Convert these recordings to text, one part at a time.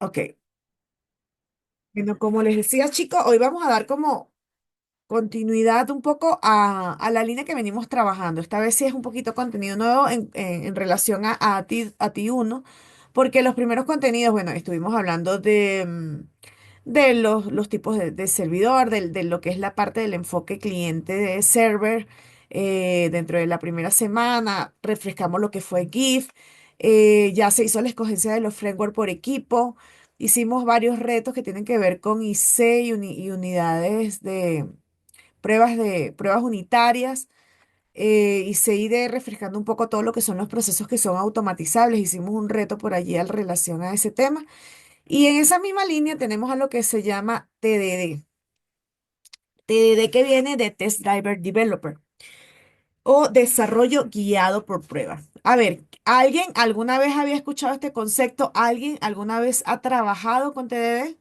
Ok, bueno, como les decía, chicos, hoy vamos a dar como continuidad un poco a la línea que venimos trabajando. Esta vez sí es un poquito contenido nuevo en relación a ti uno, porque los primeros contenidos, bueno, estuvimos hablando de los tipos de servidor, de lo que es la parte del enfoque cliente de server. Dentro de la primera semana refrescamos lo que fue GIF. Ya se hizo la escogencia de los frameworks por equipo. Hicimos varios retos que tienen que ver con IC y unidades de pruebas unitarias. Y se de refrescando un poco todo lo que son los procesos que son automatizables. Hicimos un reto por allí en relación a ese tema. Y en esa misma línea tenemos a lo que se llama TDD. TDD que viene de Test Driver Developer o desarrollo guiado por prueba. A ver, ¿alguien alguna vez había escuchado este concepto? ¿Alguien alguna vez ha trabajado con TDD?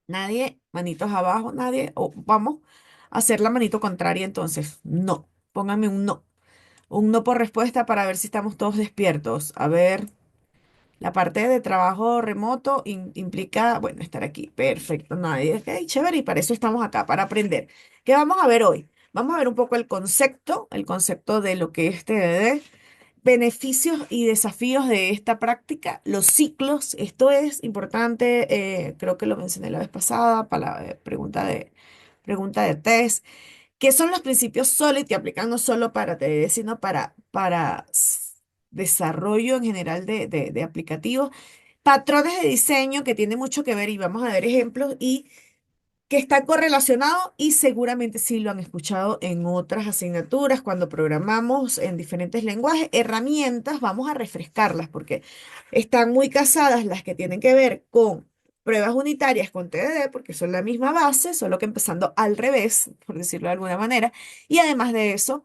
Nadie, manitos abajo, nadie. O vamos a hacer la manito contraria entonces. No, póngame un no. Un no por respuesta para ver si estamos todos despiertos. A ver. La parte de trabajo remoto implica, bueno, estar aquí. Perfecto, nadie. Ok, chévere, y para eso estamos acá, para aprender. ¿Qué vamos a ver hoy? Vamos a ver un poco el concepto de lo que es TDD, beneficios y desafíos de esta práctica, los ciclos. Esto es importante, creo que lo mencioné la vez pasada, para la pregunta de test. ¿Qué son los principios SOLID que aplican no solo para TDD, sino para desarrollo en general de aplicativos? Patrones de diseño que tienen mucho que ver y vamos a ver ejemplos y que están correlacionados y seguramente sí lo han escuchado en otras asignaturas cuando programamos en diferentes lenguajes. Herramientas, vamos a refrescarlas porque están muy casadas las que tienen que ver con pruebas unitarias con TDD porque son la misma base, solo que empezando al revés, por decirlo de alguna manera. Y además de eso,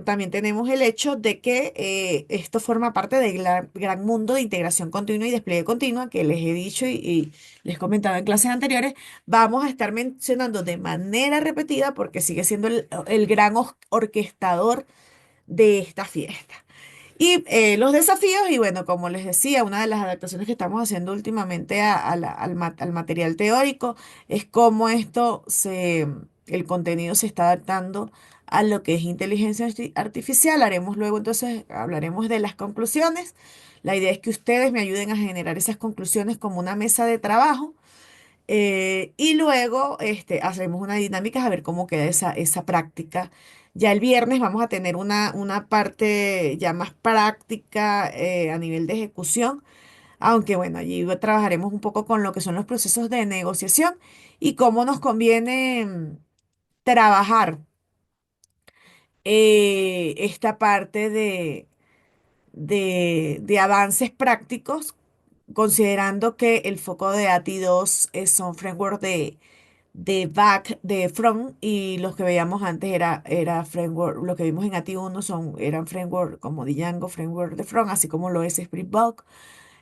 también tenemos el hecho de que esto forma parte del gran mundo de integración continua y despliegue continua que les he dicho y les he comentado en clases anteriores. Vamos a estar mencionando de manera repetida porque sigue siendo el gran orquestador de esta fiesta. Y los desafíos, y bueno, como les decía, una de las adaptaciones que estamos haciendo últimamente al material teórico es cómo el contenido se está adaptando a lo que es inteligencia artificial. Haremos luego, entonces, hablaremos de las conclusiones. La idea es que ustedes me ayuden a generar esas conclusiones como una mesa de trabajo y luego hacemos una dinámica a ver cómo queda esa práctica. Ya el viernes vamos a tener una parte ya más práctica a nivel de ejecución, aunque bueno, allí trabajaremos un poco con lo que son los procesos de negociación y cómo nos conviene trabajar esta parte de avances prácticos, considerando que el foco de ATI 2 son framework de back, de front, y los que veíamos antes era framework, lo que vimos en AT1 eran framework como Django, framework de front, así como lo es Springbook.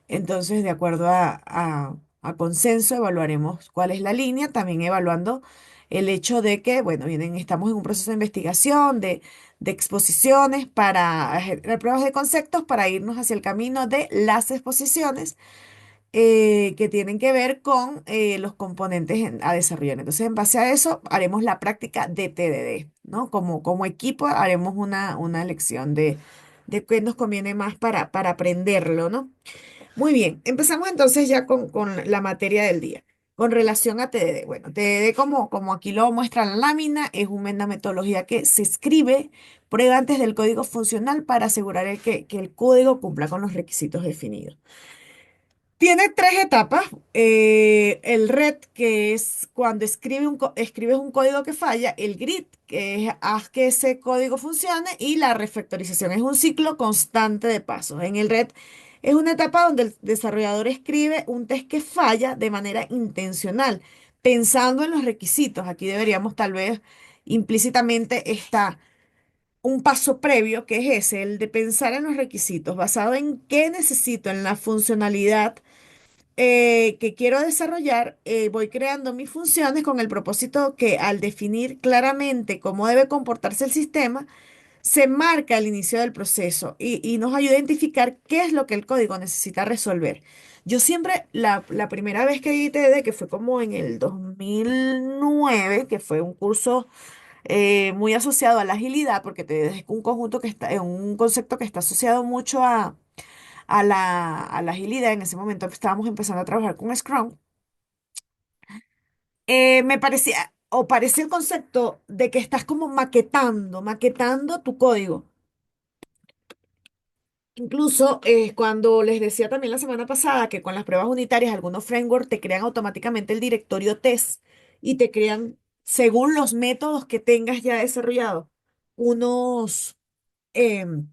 Entonces, de acuerdo a consenso, evaluaremos cuál es la línea, también evaluando el hecho de que, bueno, estamos en un proceso de investigación, de exposiciones para generar pruebas de conceptos para irnos hacia el camino de las exposiciones que tienen que ver con los componentes a desarrollar. Entonces, en base a eso, haremos la práctica de TDD, ¿no? Como equipo haremos una elección de qué nos conviene más para aprenderlo, ¿no? Muy bien, empezamos entonces ya con la materia del día. Con relación a TDD, bueno, TDD como aquí lo muestra la lámina, es una metodología que se escribe, prueba antes del código funcional para asegurar que el código cumpla con los requisitos definidos. Tiene tres etapas. El red, que es cuando escribes un código que falla. El grid, que es haz que ese código funcione. Y la refactorización es un ciclo constante de pasos. En el red es una etapa donde el desarrollador escribe un test que falla de manera intencional, pensando en los requisitos. Aquí deberíamos tal vez implícitamente está un paso previo, que es ese, el de pensar en los requisitos, basado en qué necesito, en la funcionalidad que quiero desarrollar. Voy creando mis funciones con el propósito que al definir claramente cómo debe comportarse el sistema, se marca el inicio del proceso y nos ayuda a identificar qué es lo que el código necesita resolver. Yo siempre, la primera vez que di TD, que fue como en el 2009, que fue un curso muy asociado a la agilidad, porque TD es un conjunto que está, un concepto que está asociado mucho a la agilidad. En ese momento estábamos empezando a trabajar con Scrum. Me parecía, o parece el concepto de que estás como maquetando tu código. Incluso cuando les decía también la semana pasada que con las pruebas unitarias algunos frameworks te crean automáticamente el directorio test y te crean, según los métodos que tengas ya desarrollados, unos, em,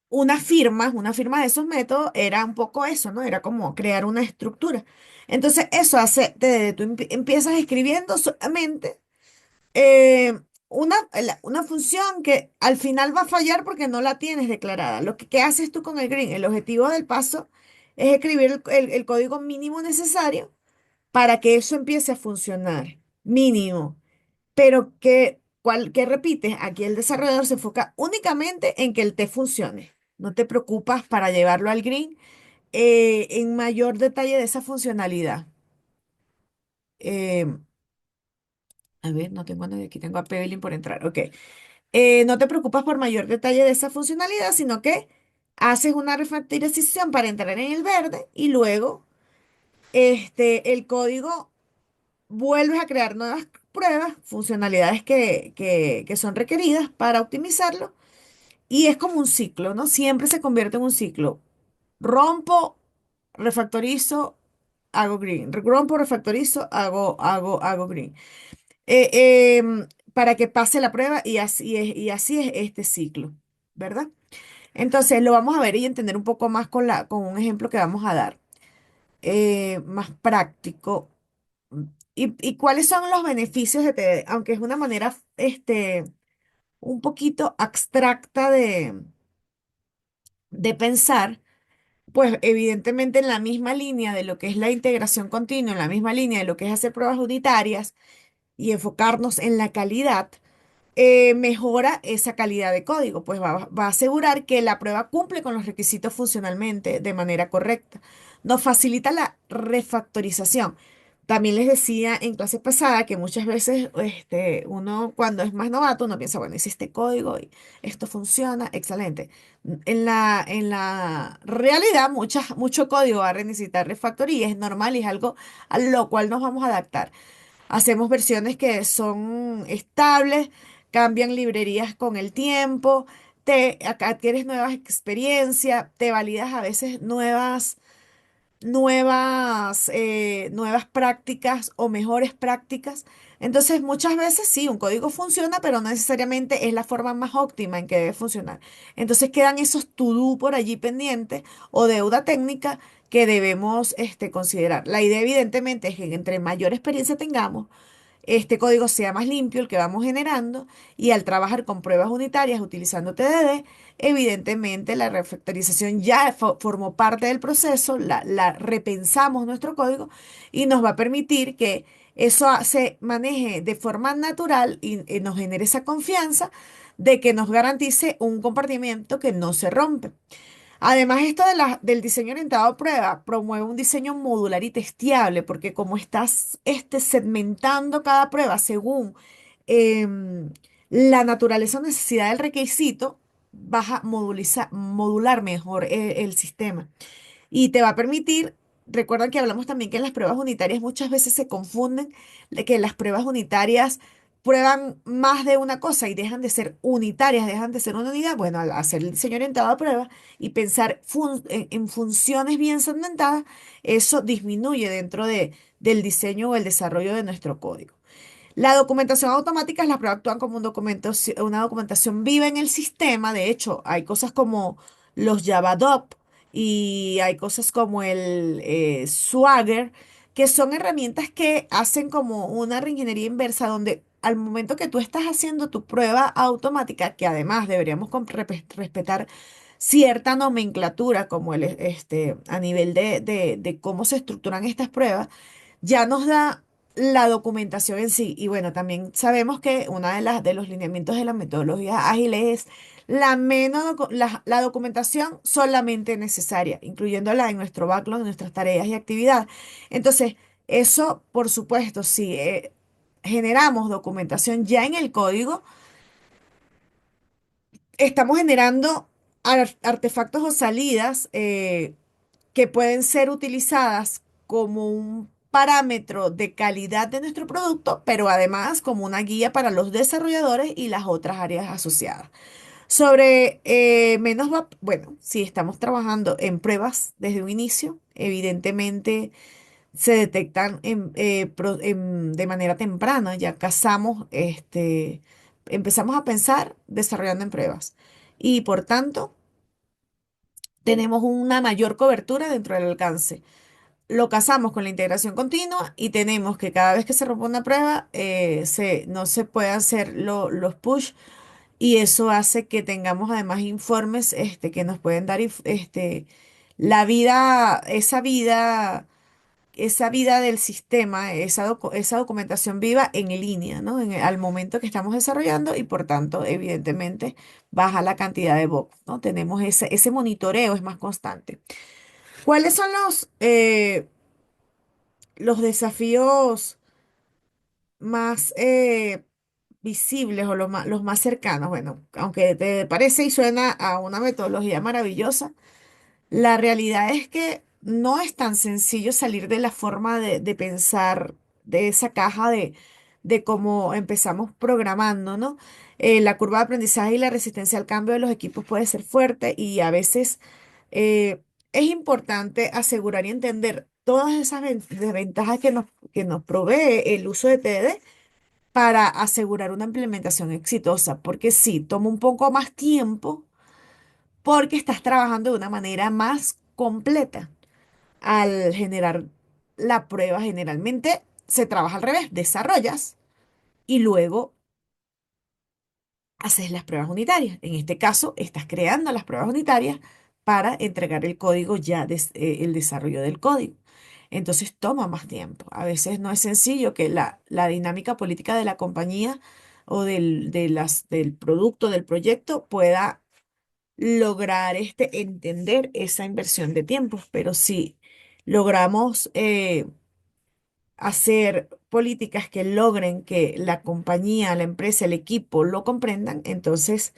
una firma de esos métodos era un poco eso, ¿no? Era como crear una estructura. Entonces eso hace, tú empiezas escribiendo solamente eh, una función que al final va a fallar porque no la tienes declarada. ¿Qué haces tú con el green? El objetivo del paso es escribir el código mínimo necesario para que eso empiece a funcionar. Mínimo. Pero ¿qué repites? Aquí el desarrollador se enfoca únicamente en que el test funcione. No te preocupas para llevarlo al green en mayor detalle de esa funcionalidad. Eh, a ver, no tengo a nadie aquí, tengo a Pebelin por entrar. Ok. No te preocupas por mayor detalle de esa funcionalidad, sino que haces una refactorización para entrar en el verde y luego el código vuelves a crear nuevas pruebas, funcionalidades que son requeridas para optimizarlo y es como un ciclo, ¿no? Siempre se convierte en un ciclo. Rompo, refactorizo, hago green. Rompo, refactorizo, hago green. Para que pase la prueba y así es este ciclo, ¿verdad? Entonces lo vamos a ver y entender un poco más con un ejemplo que vamos a dar, más práctico. ¿Y cuáles son los beneficios de TD? Aunque es una manera un poquito abstracta de pensar, pues evidentemente en la misma línea de lo que es la integración continua, en la misma línea de lo que es hacer pruebas unitarias y enfocarnos en la calidad mejora esa calidad de código, pues va a asegurar que la prueba cumple con los requisitos funcionalmente de manera correcta. Nos facilita la refactorización. También les decía en clase pasada que muchas veces uno cuando es más novato, uno piensa, bueno, hice este código y esto funciona, excelente. En la realidad, mucho código va a necesitar refactoría, es normal y es algo a lo cual nos vamos a adaptar. Hacemos versiones que son estables, cambian librerías con el tiempo, acá adquieres nuevas experiencias, te validas a veces nuevas prácticas o mejores prácticas. Entonces, muchas veces sí, un código funciona, pero no necesariamente es la forma más óptima en que debe funcionar. Entonces, quedan esos to-do por allí pendientes o deuda técnica que debemos considerar. La idea, evidentemente, es que entre mayor experiencia tengamos, este código sea más limpio, el que vamos generando, y al trabajar con pruebas unitarias utilizando TDD, evidentemente la refactorización ya formó parte del proceso, la repensamos nuestro código y nos va a permitir que eso se maneje de forma natural y nos genere esa confianza de que nos garantice un comportamiento que no se rompe. Además, esto del diseño orientado a prueba promueve un diseño modular y testeable, porque como estás segmentando cada prueba según em, la naturaleza o necesidad del requisito, vas a modular mejor el sistema y te va a permitir, recuerda que hablamos también que en las pruebas unitarias muchas veces se confunden, de que las pruebas unitarias prueban más de una cosa y dejan de ser unitarias, dejan de ser una unidad. Bueno, al hacer el diseño orientado a pruebas y pensar en funciones bien segmentadas, eso disminuye dentro del diseño o el desarrollo de nuestro código. La documentación automática es la prueba actúan como un documento, una documentación viva en el sistema. De hecho, hay cosas como los JavaDoc y hay cosas como el Swagger, que son herramientas que hacen como una reingeniería inversa, donde al momento que tú estás haciendo tu prueba automática, que además deberíamos respetar cierta nomenclatura, como a nivel de cómo se estructuran estas pruebas, ya nos da la documentación en sí. Y bueno, también sabemos que una de los lineamientos de la metodología ágil es la documentación solamente necesaria, incluyéndola en nuestro backlog, en nuestras tareas y actividades. Entonces, eso, por supuesto, si generamos documentación ya en el código, estamos generando artefactos o salidas que pueden ser utilizadas como un parámetro de calidad de nuestro producto, pero además como una guía para los desarrolladores y las otras áreas asociadas. Sobre bueno, si estamos trabajando en pruebas desde un inicio, evidentemente se detectan de manera temprana, ya empezamos a pensar desarrollando en pruebas y por tanto tenemos una mayor cobertura dentro del alcance. Lo casamos con la integración continua y tenemos que cada vez que se rompe una prueba, no se puede hacer los push y eso hace que tengamos además informes que nos pueden dar la vida, esa vida del sistema, esa documentación viva en línea, ¿no? Al momento que estamos desarrollando y por tanto, evidentemente, baja la cantidad de bugs, ¿no? Tenemos ese monitoreo, es más constante. ¿Cuáles son los desafíos más visibles o los más cercanos? Bueno, aunque te parece y suena a una metodología maravillosa, la realidad es que no es tan sencillo salir de la forma de pensar de esa caja de cómo empezamos programando, ¿no? La curva de aprendizaje y la resistencia al cambio de los equipos puede ser fuerte y a veces es importante asegurar y entender todas esas desventajas que nos provee el uso de TDD para asegurar una implementación exitosa, porque sí, toma un poco más tiempo porque estás trabajando de una manera más completa al generar la prueba. Generalmente se trabaja al revés, desarrollas y luego haces las pruebas unitarias. En este caso, estás creando las pruebas unitarias para entregar el código el desarrollo del código. Entonces toma más tiempo. A veces no es sencillo que la dinámica política de la compañía o del producto, del proyecto, pueda lograr entender esa inversión de tiempos, pero si logramos hacer políticas que logren que la compañía, la empresa, el equipo lo comprendan, entonces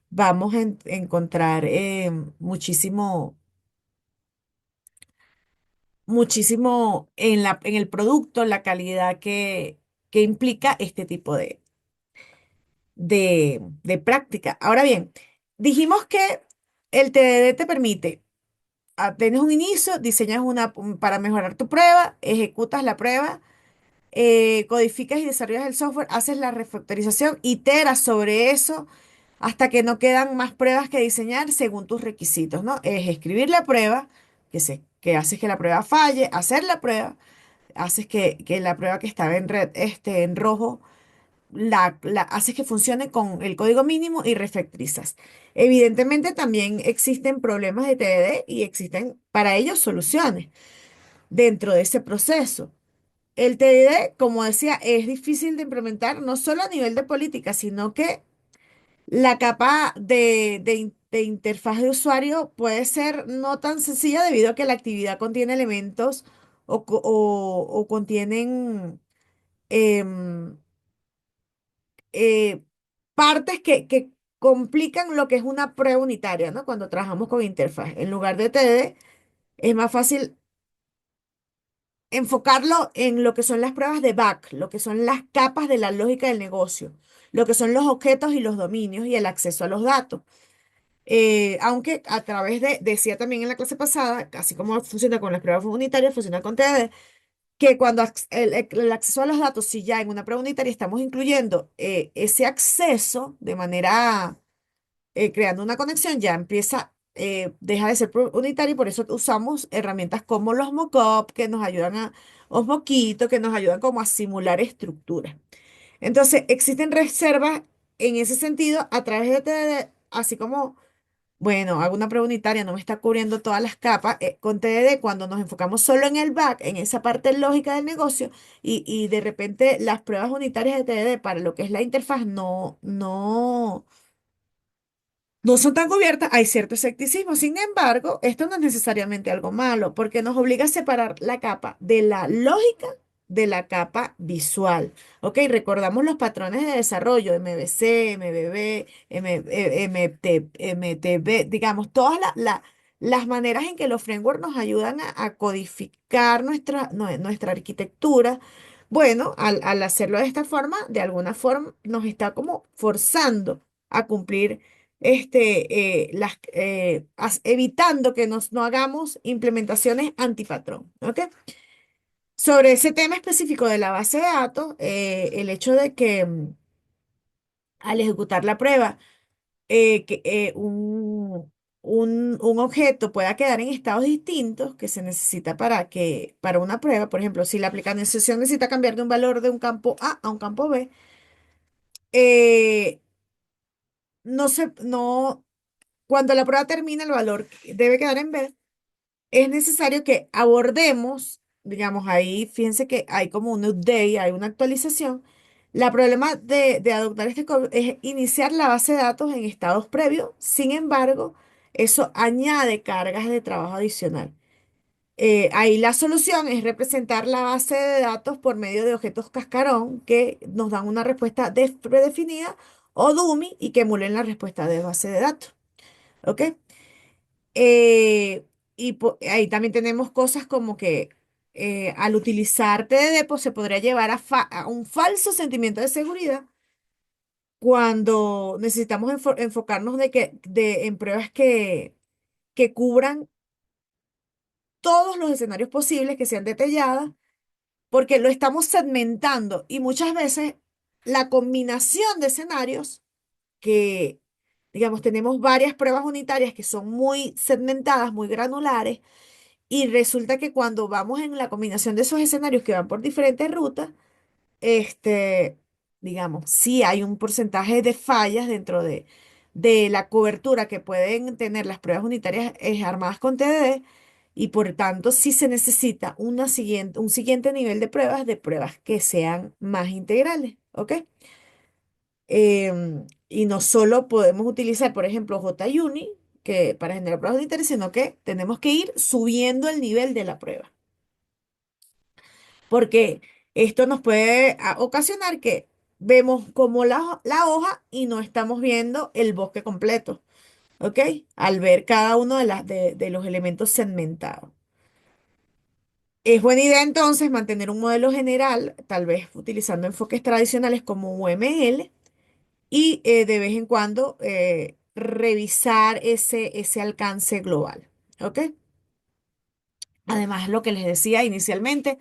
vamos a encontrar muchísimo en el producto, la calidad que implica este tipo de práctica. Ahora bien, dijimos que el TDD te permite tienes un inicio, para mejorar tu prueba, ejecutas la prueba, codificas y desarrollas el software, haces la refactorización, iteras sobre eso hasta que no quedan más pruebas que diseñar según tus requisitos, ¿no? Es escribir la prueba, que haces que la prueba falle, hacer la prueba, haces que la prueba que estaba en red, en rojo, haces que funcione con el código mínimo y refactorizas. Evidentemente también existen problemas de TDD y existen para ellos soluciones dentro de ese proceso. El TDD, como decía, es difícil de implementar no solo a nivel de política, sino que la capa de interfaz de usuario puede ser no tan sencilla debido a que la actividad contiene elementos o contienen em, eh, partes que complican lo que es una prueba unitaria, ¿no? Cuando trabajamos con interfaz. En lugar de TDD, es más fácil enfocarlo en lo que son las pruebas de back, lo que son las capas de la lógica del negocio, lo que son los objetos y los dominios y el acceso a los datos. Aunque a través decía también en la clase pasada, así como funciona con las pruebas unitarias, funciona con TDD, que cuando el acceso a los datos, si ya en una prueba unitaria estamos incluyendo ese acceso de manera, creando una conexión, ya deja de ser unitario y por eso usamos herramientas como los mockup que nos ayudan o Mockito, que nos ayudan como a simular estructuras. Entonces, existen reservas en ese sentido a través de TDD, así como Bueno, hago una prueba unitaria, no me está cubriendo todas las capas. Con TDD, cuando nos enfocamos solo en el back, en esa parte lógica del negocio, y de repente las pruebas unitarias de TDD para lo que es la interfaz no son tan cubiertas, hay cierto escepticismo. Sin embargo, esto no es necesariamente algo malo, porque nos obliga a separar la capa de la lógica de la capa visual. ¿Ok? Recordamos los patrones de desarrollo, MVC, MVB, MTB, digamos, todas las maneras en que los frameworks nos ayudan a codificar nuestra arquitectura. Bueno, al hacerlo de esta forma, de alguna forma nos está como forzando a cumplir evitando que no hagamos implementaciones antipatrón. ¿Ok? Sobre ese tema específico de la base de datos, el hecho de que al ejecutar la prueba, que un objeto pueda quedar en estados distintos que se necesita para una prueba, por ejemplo, si la aplicación necesita cambiar de un valor de un campo A a un campo B, eh, no, cuando la prueba termina, el valor debe quedar en B. Es necesario que abordemos, digamos, ahí, fíjense que hay como un update, hay una actualización. La problema de adoptar este código es iniciar la base de datos en estados previos. Sin embargo, eso añade cargas de trabajo adicional. Ahí la solución es representar la base de datos por medio de objetos cascarón que nos dan una respuesta predefinida o dummy y que emulen la respuesta de base de datos. ¿Ok? Ahí también tenemos cosas como que al utilizar TDD, pues se podría llevar a un falso sentimiento de seguridad cuando necesitamos enfocarnos en pruebas que cubran todos los escenarios posibles, que sean detalladas, porque lo estamos segmentando y muchas veces la combinación de escenarios que, digamos, tenemos varias pruebas unitarias que son muy segmentadas, muy granulares. Y resulta que cuando vamos en la combinación de esos escenarios que van por diferentes rutas, este, digamos, sí hay un porcentaje de fallas dentro de la cobertura que pueden tener las pruebas unitarias armadas con TDD y por tanto sí se necesita un siguiente nivel de pruebas que sean más integrales, ¿ok? Y no solo podemos utilizar, por ejemplo, JUnit que para generar pruebas unitarias, sino que tenemos que ir subiendo el nivel de la prueba porque esto nos puede ocasionar que vemos como la hoja y no estamos viendo el bosque completo, ¿ok? Al ver cada uno de los elementos segmentados. Es buena idea entonces mantener un modelo general, tal vez utilizando enfoques tradicionales como UML y de vez en cuando revisar ese alcance global, ¿ok? Además, lo que les decía inicialmente,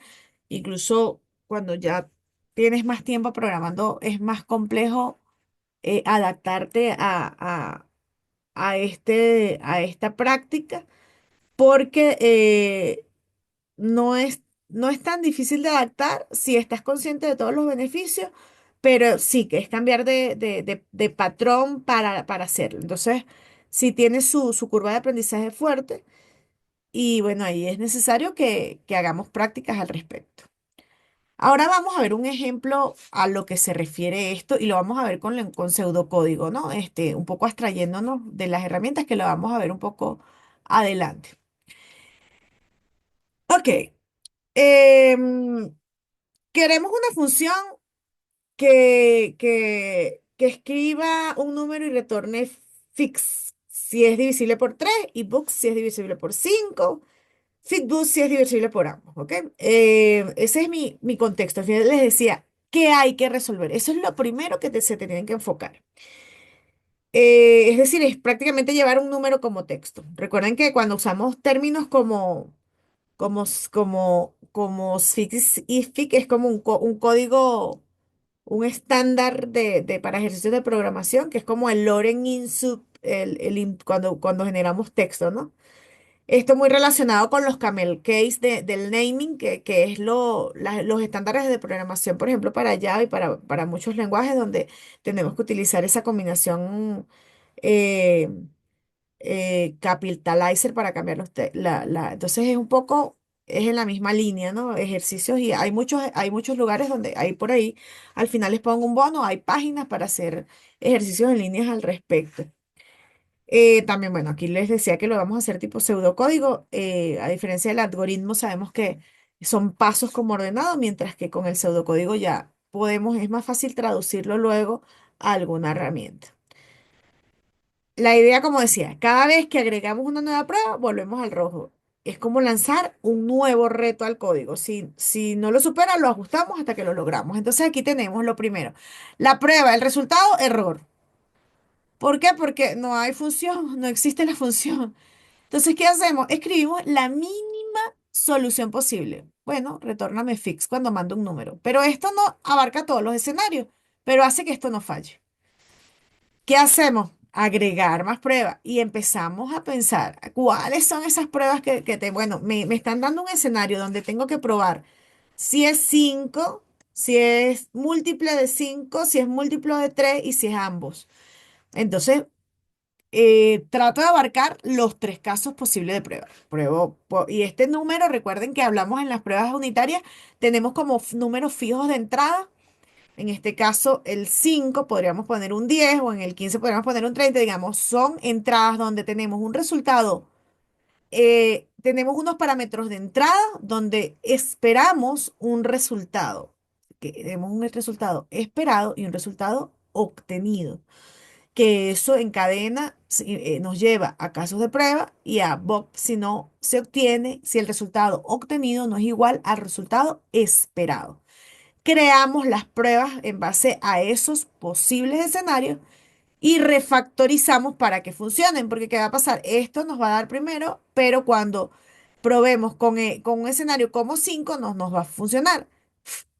incluso cuando ya tienes más tiempo programando, es más complejo adaptarte a esta práctica porque no es tan difícil de adaptar si estás consciente de todos los beneficios, pero sí que es cambiar de patrón para hacerlo. Entonces, si tiene su curva de aprendizaje fuerte, y bueno, ahí es necesario que hagamos prácticas al respecto. Ahora vamos a ver un ejemplo a lo que se refiere esto y lo vamos a ver con pseudocódigo, ¿no? Un poco abstrayéndonos de las herramientas que lo vamos a ver un poco adelante. Ok, em, queremos una función que escriba un número y retorne fix si es divisible por 3 y book si es divisible por 5. Fitboost sí es divisible por ambos, ¿ok? Ese es mi contexto. Al final les decía, ¿qué hay que resolver? Eso es lo primero que se tenían que enfocar. Es decir, es prácticamente llevar un número como texto. Recuerden que cuando usamos términos como SFIX y FIC, es como un código, un estándar para ejercicios de programación, que es como el Loren Insub, cuando generamos texto, ¿no? Esto muy relacionado con los camel case del naming, que es los estándares de programación, por ejemplo, para Java y para muchos lenguajes donde tenemos que utilizar esa combinación eh, Capitalizer para cambiar entonces es un poco, es en la misma línea, ¿no? Ejercicios y hay muchos lugares donde hay por ahí, al final les pongo un bono, hay páginas para hacer ejercicios en líneas al respecto. También, bueno, aquí les decía que lo vamos a hacer tipo pseudocódigo. A diferencia del algoritmo, sabemos que son pasos como ordenado, mientras que con el pseudocódigo ya podemos, es más fácil traducirlo luego a alguna herramienta. La idea, como decía, cada vez que agregamos una nueva prueba, volvemos al rojo. Es como lanzar un nuevo reto al código. Si no lo supera, lo ajustamos hasta que lo logramos. Entonces aquí tenemos lo primero. La prueba, el resultado, error. ¿Por qué? Porque no hay función, no existe la función. Entonces, ¿qué hacemos? Escribimos la mínima solución posible. Bueno, retórname fix cuando mando un número. Pero esto no abarca todos los escenarios, pero hace que esto no falle. ¿Qué hacemos? Agregar más pruebas y empezamos a pensar cuáles son esas pruebas bueno, me están dando un escenario donde tengo que probar si es 5, si es múltiple de 5, si es múltiplo de 3 y si es ambos. Entonces, trato de abarcar los tres casos posibles de prueba. Y este número, recuerden que hablamos en las pruebas unitarias, tenemos como números fijos de entrada. En este caso, el 5 podríamos poner un 10 o en el 15 podríamos poner un 30, digamos, son entradas donde tenemos un resultado. Tenemos unos parámetros de entrada donde esperamos un resultado. Que tenemos un resultado esperado y un resultado obtenido, que eso encadena, nos lleva a casos de prueba y a bug si no se obtiene, si el resultado obtenido no es igual al resultado esperado. Creamos las pruebas en base a esos posibles escenarios y refactorizamos para que funcionen, porque ¿qué va a pasar? Esto nos va a dar primero, pero cuando probemos con un escenario como 5 nos va a funcionar.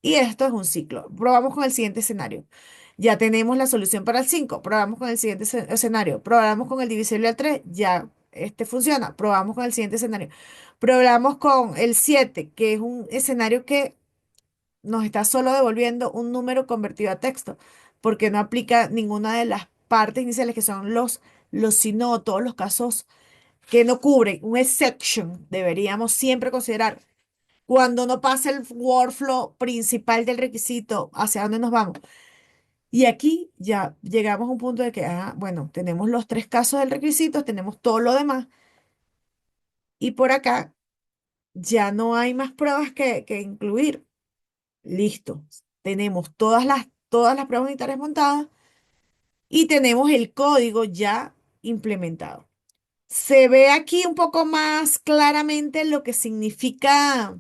Y esto es un ciclo. Probamos con el siguiente escenario. Ya tenemos la solución para el 5. Probamos con el siguiente escenario. Probamos con el divisible al 3. Ya este funciona. Probamos con el siguiente escenario. Probamos con el 7, que es un escenario que nos está solo devolviendo un número convertido a texto, porque no aplica ninguna de las partes iniciales que son los si no, todos los casos que no cubren. Un exception deberíamos siempre considerar cuando no pasa el workflow principal del requisito, hacia dónde nos vamos. Y aquí ya llegamos a un punto de que, bueno, tenemos los tres casos del requisito, tenemos todo lo demás, y por acá ya no hay más pruebas que incluir. Listo. Tenemos todas las pruebas unitarias montadas y tenemos el código ya implementado. Se ve aquí un poco más claramente lo que significa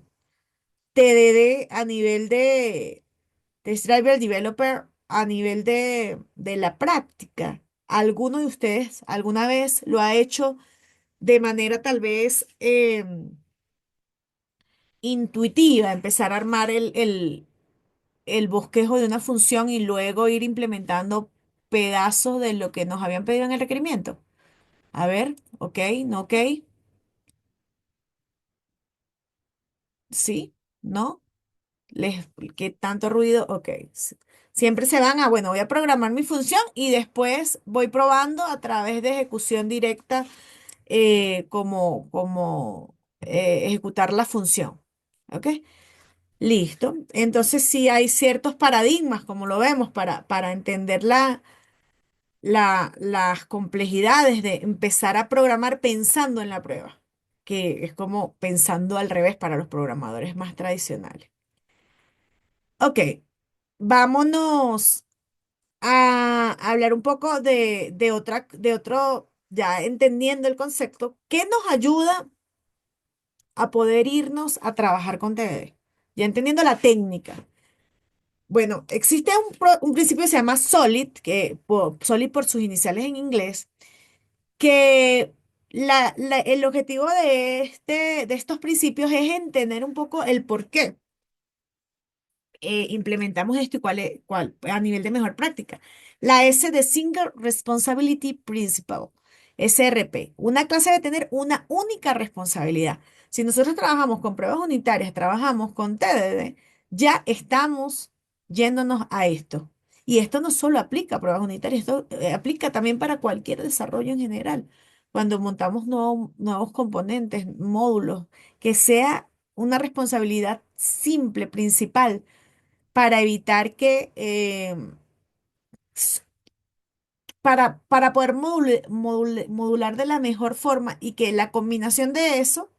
TDD a nivel de Test Driver Developer, a nivel de la práctica. ¿Alguno de ustedes alguna vez lo ha hecho de manera tal vez intuitiva, empezar a armar el bosquejo de una función y luego ir implementando pedazos de lo que nos habían pedido en el requerimiento? A ver, ok, no ok, sí, no, ¿qué tanto ruido? Ok. Siempre se van a, bueno, voy a programar mi función y después voy probando a través de ejecución directa, ejecutar la función. ¿Ok? Listo. Entonces sí hay ciertos paradigmas, como lo vemos, para entender las complejidades de empezar a programar pensando en la prueba, que es como pensando al revés para los programadores más tradicionales. Ok, vámonos a hablar un poco ya entendiendo el concepto, ¿qué nos ayuda a poder irnos a trabajar con TDD? Ya entendiendo la técnica. Bueno, existe un principio que se llama SOLID, SOLID por sus iniciales en inglés, que el objetivo de estos principios es entender un poco el por qué implementamos esto y cuál a nivel de mejor práctica. La S de Single Responsibility Principle, SRP. Una clase debe tener una única responsabilidad. Si nosotros trabajamos con pruebas unitarias, trabajamos con TDD, ya estamos yéndonos a esto. Y esto no solo aplica a pruebas unitarias, esto aplica también para cualquier desarrollo en general. cuando montamos nuevos componentes, módulos, que sea una responsabilidad simple, principal, para evitar que, s- para poder modular de la mejor forma y que la combinación de eso,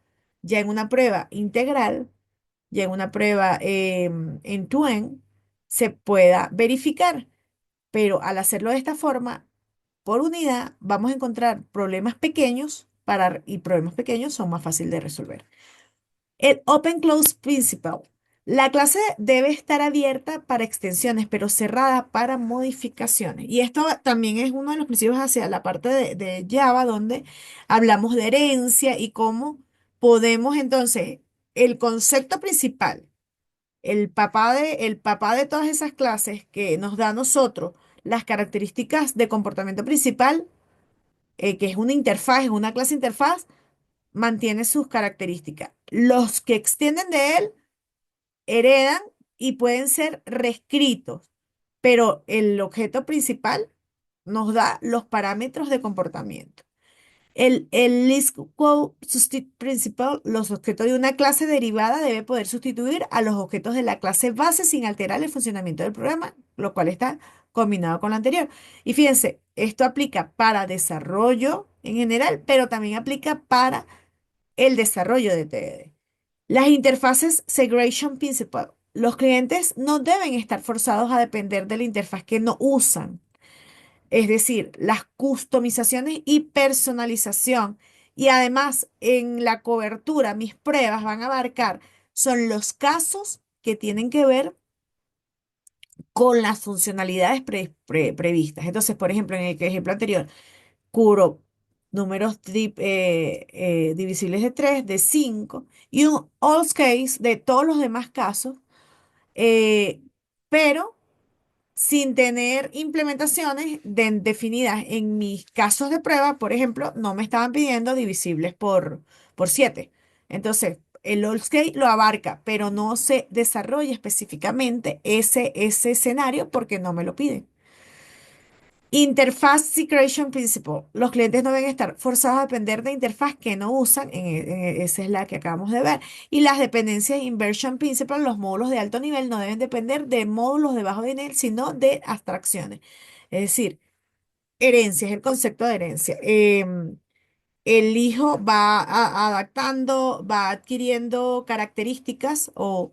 ya en una prueba integral, ya en una prueba end-to-end, se pueda verificar. Pero al hacerlo de esta forma, por unidad, vamos a encontrar problemas pequeños y problemas pequeños son más fáciles de resolver. El Open Close Principle. La clase debe estar abierta para extensiones, pero cerrada para modificaciones. Y esto también es uno de los principios hacia la parte de Java, donde hablamos de herencia y cómo podemos entonces, el concepto principal, el papá de todas esas clases que nos da a nosotros las características de comportamiento principal, que es una interfaz, es una clase interfaz, mantiene sus características. Los que extienden de él heredan y pueden ser reescritos, pero el objeto principal nos da los parámetros de comportamiento. El list quote substitute principal, los objetos de una clase derivada debe poder sustituir a los objetos de la clase base sin alterar el funcionamiento del programa, lo cual está combinado con lo anterior. Y fíjense, esto aplica para desarrollo en general, pero también aplica para el desarrollo de TDD. Las interfaces Segregation Principle. Los clientes no deben estar forzados a depender de la interfaz que no usan, es decir, las customizaciones y personalización. Y además, en la cobertura, mis pruebas van a abarcar, son los casos que tienen que ver con las funcionalidades previstas. Entonces, por ejemplo, en el ejemplo anterior, cubro números divisibles de 3 de 5 y un all case de todos los demás casos, eh, pero sin tener implementaciones definidas. En mis casos de prueba, por ejemplo, no me estaban pidiendo divisibles por 7. Entonces, el all scale lo abarca, pero no se desarrolla específicamente ese escenario porque no me lo piden. Interfaz Secretion Principle. Los clientes no deben estar forzados a depender de interfaz que no usan. Esa es la que acabamos de ver. Y las dependencias Inversion Principle, los módulos de alto nivel no deben depender de módulos de bajo nivel, sino de abstracciones. Es decir, herencia, es el concepto de herencia. El hijo va adaptando, va adquiriendo características o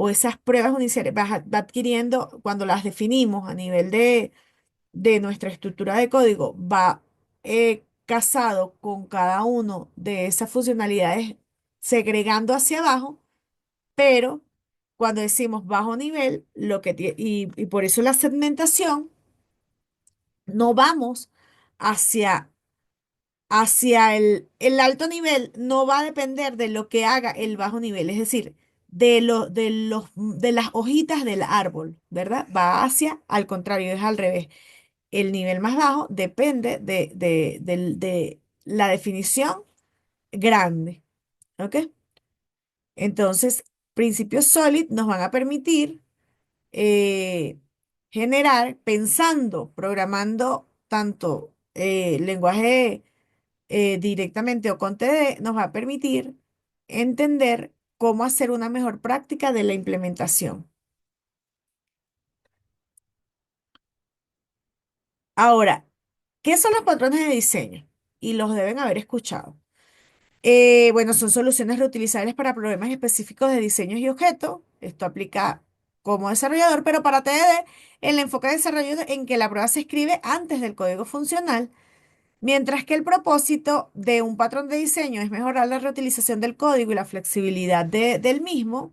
esas pruebas iniciales, va adquiriendo cuando las definimos a nivel de nuestra estructura de código va casado con cada uno de esas funcionalidades segregando hacia abajo, pero cuando decimos bajo nivel, y por eso la segmentación, no vamos hacia, hacia el alto nivel, no va a depender de lo que haga el bajo nivel, es decir, de las hojitas del árbol, ¿verdad? Va hacia, al contrario, es al revés. El nivel más bajo depende de la definición grande, ¿ok? Entonces, principios SOLID nos van a permitir eh, generar, pensando, programando tanto lenguaje directamente o con TD, nos va a permitir entender cómo hacer una mejor práctica de la implementación. Ahora, ¿qué son los patrones de diseño? Y los deben haber escuchado. Bueno, son soluciones reutilizables para problemas específicos de diseños y objetos. Esto aplica como desarrollador, pero para TDD, el enfoque de desarrollo es en que la prueba se escribe antes del código funcional, mientras que el propósito de un patrón de diseño es mejorar la reutilización del código y la flexibilidad del mismo.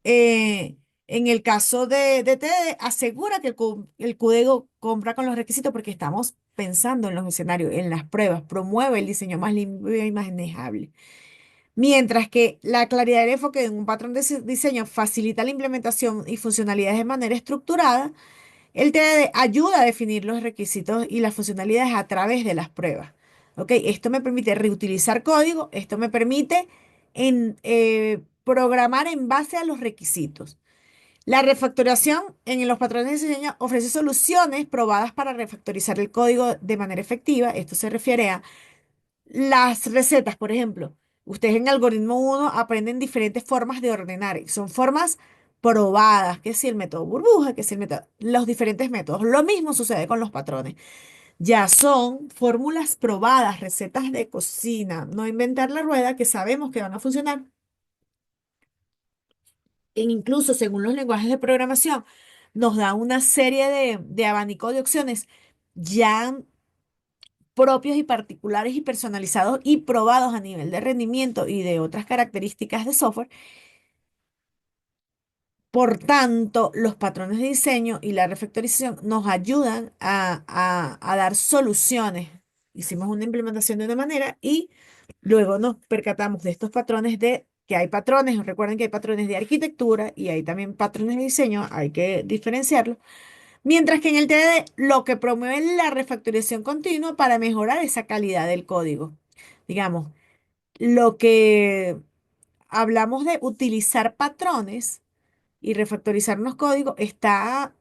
Eh, en el caso de TDD, asegura que el código compra con los requisitos porque estamos pensando en los escenarios, en las pruebas, promueve el diseño más limpio y manejable. Mientras que la claridad del enfoque en un patrón de diseño facilita la implementación y funcionalidades de manera estructurada, el TDD ayuda a definir los requisitos y las funcionalidades a través de las pruebas. ¿Ok? Esto me permite reutilizar código, esto me permite programar en base a los requisitos. La refactoración en los patrones de diseño ofrece soluciones probadas para refactorizar el código de manera efectiva. Esto se refiere a Las recetas, por ejemplo, ustedes en algoritmo uno aprenden diferentes formas de ordenar y son formas probadas, que si el método burbuja, que si el método, los diferentes métodos. Lo mismo sucede con los patrones. Ya son fórmulas probadas, recetas de cocina, no inventar la rueda que sabemos que van a funcionar. E incluso según los lenguajes de programación, nos da una serie de abanico de opciones ya propios y particulares y personalizados y probados a nivel de rendimiento y de otras características de software. Por tanto, los patrones de diseño y la refactorización nos ayudan a dar soluciones. Hicimos una implementación de una manera y luego nos percatamos de estos patrones de que hay patrones. Recuerden que hay patrones de arquitectura y hay también patrones de diseño, hay que diferenciarlos. Mientras que en el TDD lo que promueve es la refactorización continua para mejorar esa calidad del código. Digamos, lo que hablamos de utilizar patrones y refactorizar los códigos está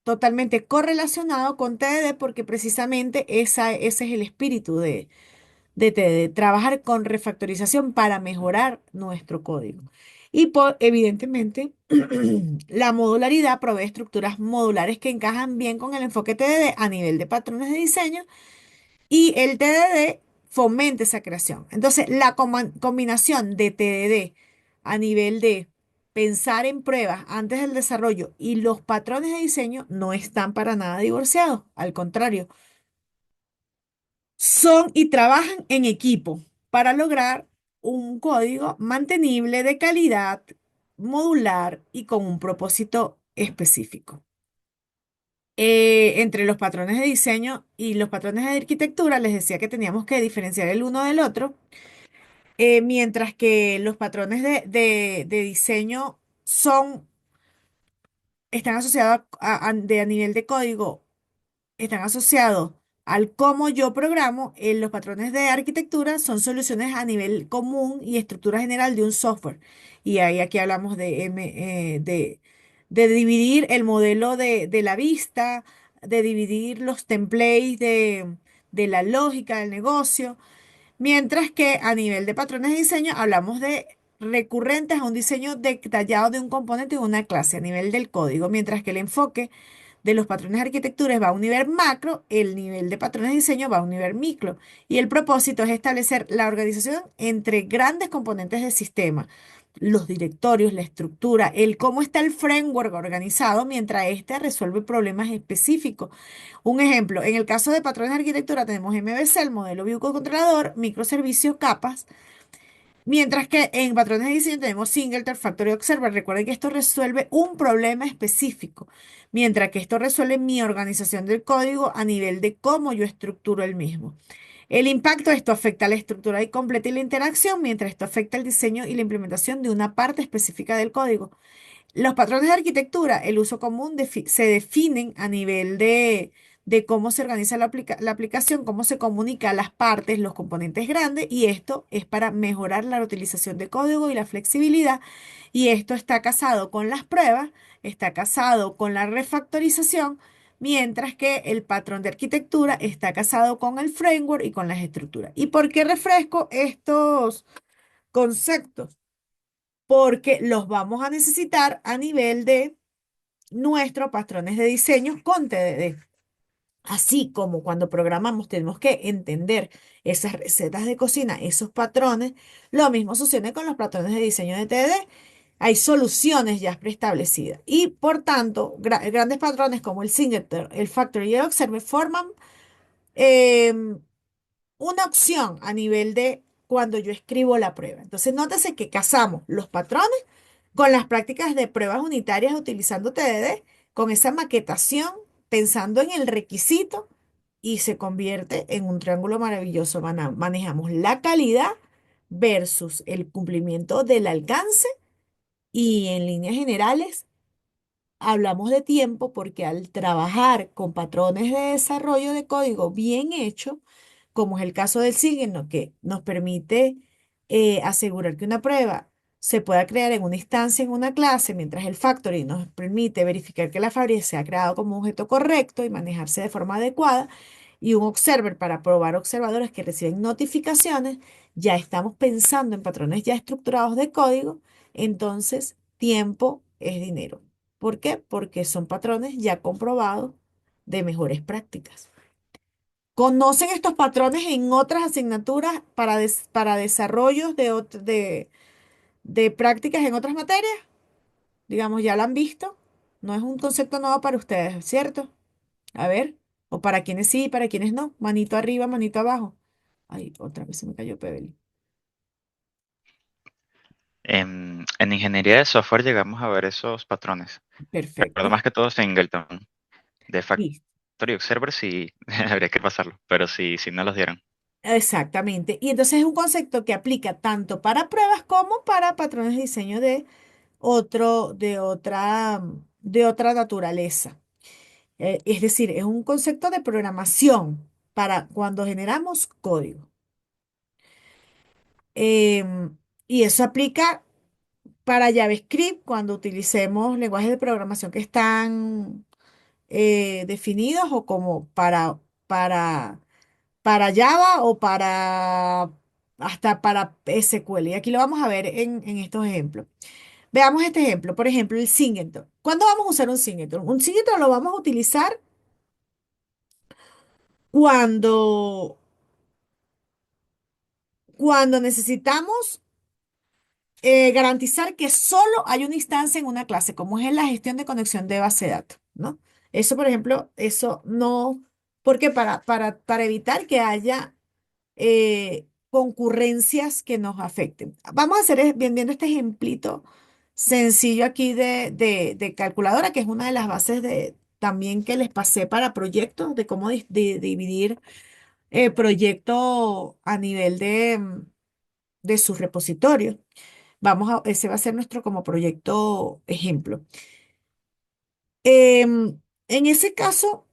totalmente correlacionado con TDD porque precisamente ese es el espíritu de TDD, trabajar con refactorización para mejorar nuestro código. Y evidentemente, la modularidad provee estructuras modulares que encajan bien con el enfoque TDD a nivel de patrones de diseño y el TDD fomenta esa creación. Entonces, la combinación de TDD a nivel de pensar en pruebas antes del desarrollo y los patrones de diseño no están para nada divorciados. Al contrario, son y trabajan en equipo para lograr un código mantenible de calidad, modular y con un propósito específico. Entre los patrones de diseño y los patrones de arquitectura, les decía que teníamos que diferenciar el uno del otro, mientras que los patrones de diseño están asociados a nivel de código, están asociados al cómo yo programo. Los patrones de arquitectura son soluciones a nivel común y estructura general de un software. Y ahí aquí hablamos de dividir el modelo de la vista, de dividir los templates de la lógica del negocio. Mientras que a nivel de patrones de diseño hablamos de recurrentes a un diseño detallado de un componente de una clase a nivel del código, mientras que el enfoque de los patrones de arquitectura va a un nivel macro, el nivel de patrones de diseño va a un nivel micro. Y el propósito es establecer la organización entre grandes componentes del sistema, los directorios, la estructura, el cómo está el framework organizado mientras éste resuelve problemas específicos. Un ejemplo, en el caso de patrones de arquitectura tenemos MVC, el modelo View controlador, microservicios, capas. Mientras que en patrones de diseño tenemos Singleton, Factory Observer. Recuerden que esto resuelve un problema específico, mientras que esto resuelve mi organización del código a nivel de cómo yo estructuro el mismo. El impacto de esto afecta a la estructura y completa y la interacción, mientras esto afecta el diseño y la implementación de una parte específica del código. Los patrones de arquitectura, el uso común se definen a nivel de cómo se organiza la aplicación, cómo se comunica las partes, los componentes grandes, y esto es para mejorar la utilización de código y la flexibilidad. Y esto está casado con las pruebas, está casado con la refactorización, mientras que el patrón de arquitectura está casado con el framework y con las estructuras. ¿Y por qué refresco estos conceptos? Porque los vamos a necesitar a nivel de nuestros patrones de diseño con TDD. Así como cuando programamos tenemos que entender esas recetas de cocina, esos patrones, lo mismo sucede con los patrones de diseño de TDD. Hay soluciones ya preestablecidas y por tanto grandes patrones como el Singleton, el Factory y el Observer forman em, una opción a nivel de cuando yo escribo la prueba. Entonces, nótese que casamos los patrones con las prácticas de pruebas unitarias utilizando TDD, con esa maquetación, pensando en el requisito y se convierte en un triángulo maravilloso. Manejamos la calidad versus el cumplimiento del alcance y en líneas generales hablamos de tiempo porque al trabajar con patrones de desarrollo de código bien hecho, como es el caso del Signo, que nos permite asegurar que una prueba se pueda crear en una instancia, en una clase, mientras el Factory nos permite verificar que la fábrica se ha creado como objeto correcto y manejarse de forma adecuada. y un observer para probar observadores que reciben notificaciones, ya estamos pensando en patrones ya estructurados de código, entonces tiempo es dinero. ¿Por qué? Porque son patrones ya comprobados de mejores prácticas. ¿Conocen estos patrones en otras asignaturas para desarrollos de prácticas en otras materias? Digamos, ya lo han visto. No es un concepto nuevo para ustedes, ¿cierto? A ver, o para quienes sí, para quienes no. Manito arriba, manito abajo. Ay, otra vez se me cayó Pebble. En ingeniería de software llegamos a ver esos patrones. Recuerdo Perfecto. más que todo Singleton. De Listo. Factory Observer sí habría que pasarlo, pero si no los dieran. Exactamente. Y entonces es un concepto que aplica tanto para pruebas como para patrones de diseño de otra naturaleza. Es decir, es un concepto de programación para cuando generamos código. Em, y eso aplica para JavaScript cuando utilicemos lenguajes de programación que están definidos o como para, para Java o para hasta para SQL. Y aquí lo vamos a ver en estos ejemplos. Veamos este ejemplo. Por ejemplo, el singleton. ¿Cuándo vamos a usar un singleton? Un singleton lo vamos a utilizar cuando, cuando necesitamos garantizar que solo hay una instancia en una clase, como es en la gestión de conexión de base de datos, ¿no? Eso, por ejemplo, eso no, porque para evitar que haya concurrencias que nos afecten. Vamos a hacer bien viendo este ejemplito sencillo aquí de calculadora, que es una de las bases de también que les pasé para proyectos, de cómo dividir proyecto a nivel de sus repositorios. Ese va a ser nuestro como proyecto ejemplo. En ese caso,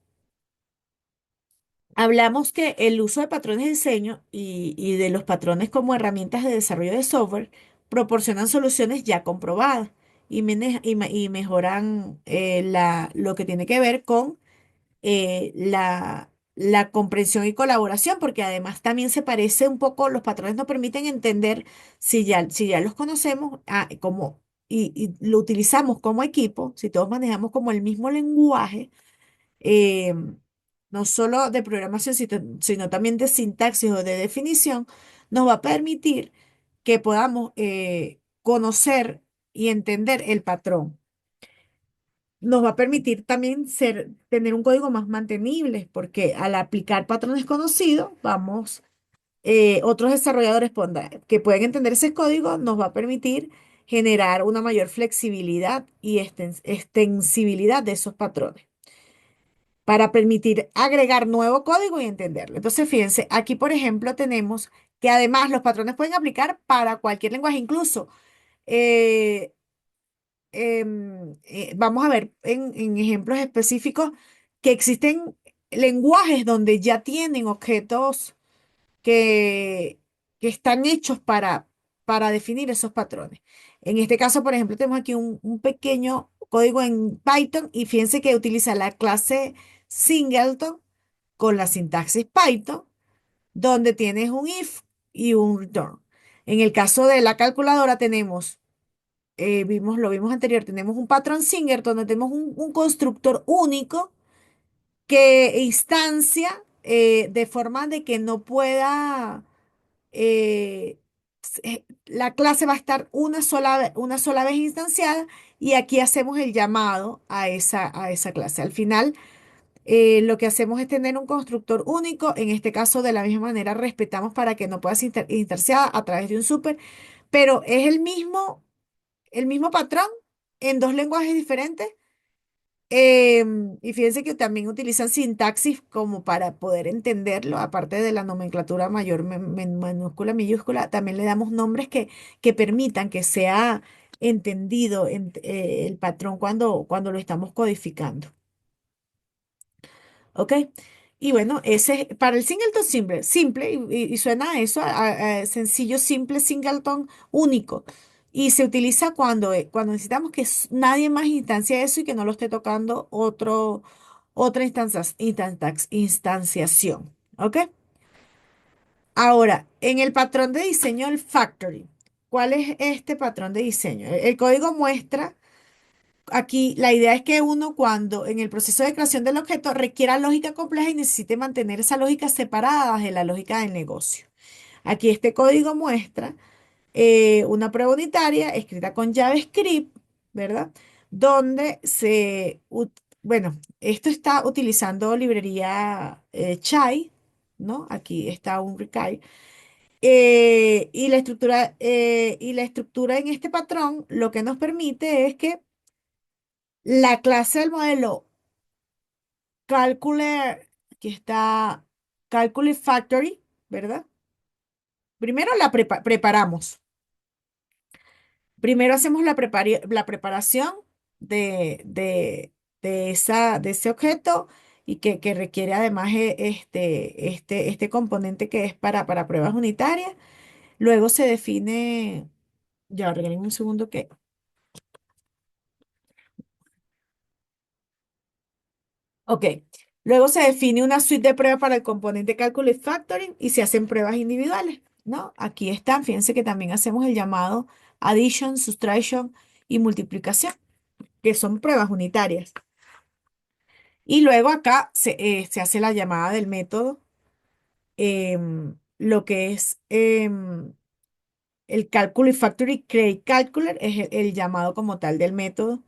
hablamos que el uso de patrones de diseño y de los patrones como herramientas de desarrollo de software proporcionan soluciones ya comprobadas y mejoran lo que tiene que ver con la comprensión y colaboración, porque además también se parece un poco, los patrones nos permiten entender si ya los conocemos y lo utilizamos como equipo, si todos manejamos como el mismo lenguaje, eh, no solo de programación, sino también de sintaxis o de definición, nos va a permitir que podamos conocer y entender el patrón. Nos va a permitir también tener un código más mantenible, porque al aplicar patrones conocidos, otros desarrolladores que pueden entender ese código, nos va a permitir generar una mayor flexibilidad y extensibilidad de esos patrones para permitir agregar nuevo código y entenderlo. Entonces, fíjense, aquí, por ejemplo, tenemos que además los patrones pueden aplicar para cualquier lenguaje, incluso eh, vamos a ver en ejemplos específicos que existen lenguajes donde ya tienen objetos que, que están hechos para definir esos patrones. En este caso, por ejemplo, tenemos aquí un pequeño código en Python y fíjense que utiliza la clase singleton con la sintaxis Python, donde tienes un if y un return. En el caso de la calculadora tenemos lo vimos anterior, tenemos un patrón Singer donde tenemos un constructor único que instancia de forma de que no pueda, la clase va a estar una sola vez instanciada y aquí hacemos el llamado a esa clase. Al final, lo que hacemos es tener un constructor único, en este caso de la misma manera respetamos para que no pueda ser instanciada a través de un super, pero es el mismo patrón en dos lenguajes diferentes. Y fíjense que también utilizan sintaxis como para poder entenderlo, aparte de la nomenclatura mayor, minúscula, minúscula, también le damos nombres que permitan que sea entendido el patrón cuando lo estamos codificando. ¿Ok? Y bueno, ese para el singleton simple, simple y suena a eso, a sencillo, simple, singleton único. Y se utiliza cuando necesitamos que nadie más instancia eso y que no lo esté tocando otra instanciación. ¿Ok? Ahora, en el patrón de diseño del factory, ¿cuál es este patrón de diseño? El código muestra, aquí la idea es que uno cuando en el proceso de creación del objeto requiera lógica compleja y necesite mantener esa lógica separada de la lógica del negocio. Aquí este código muestra una prueba unitaria escrita con JavaScript, ¿verdad? Donde bueno, esto está utilizando librería Chai, ¿no? Aquí está un recall. Y la estructura en este patrón lo que nos permite es que la clase del modelo Calcular, que está Calculate Factory, ¿verdad? Primero la preparamos. Primero hacemos la preparación de ese objeto y que requiere además este componente que es para pruebas unitarias. Luego se define, ya regálenme un segundo que, ok. Luego se define una suite de pruebas para el componente cálculo y factoring y se hacen pruebas individuales, ¿no? Aquí están, fíjense que también hacemos el llamado addition, subtraction y multiplicación, que son pruebas unitarias. Y luego acá se hace la llamada del método, lo que es el cálculo y factory create calculator, es el llamado como tal del método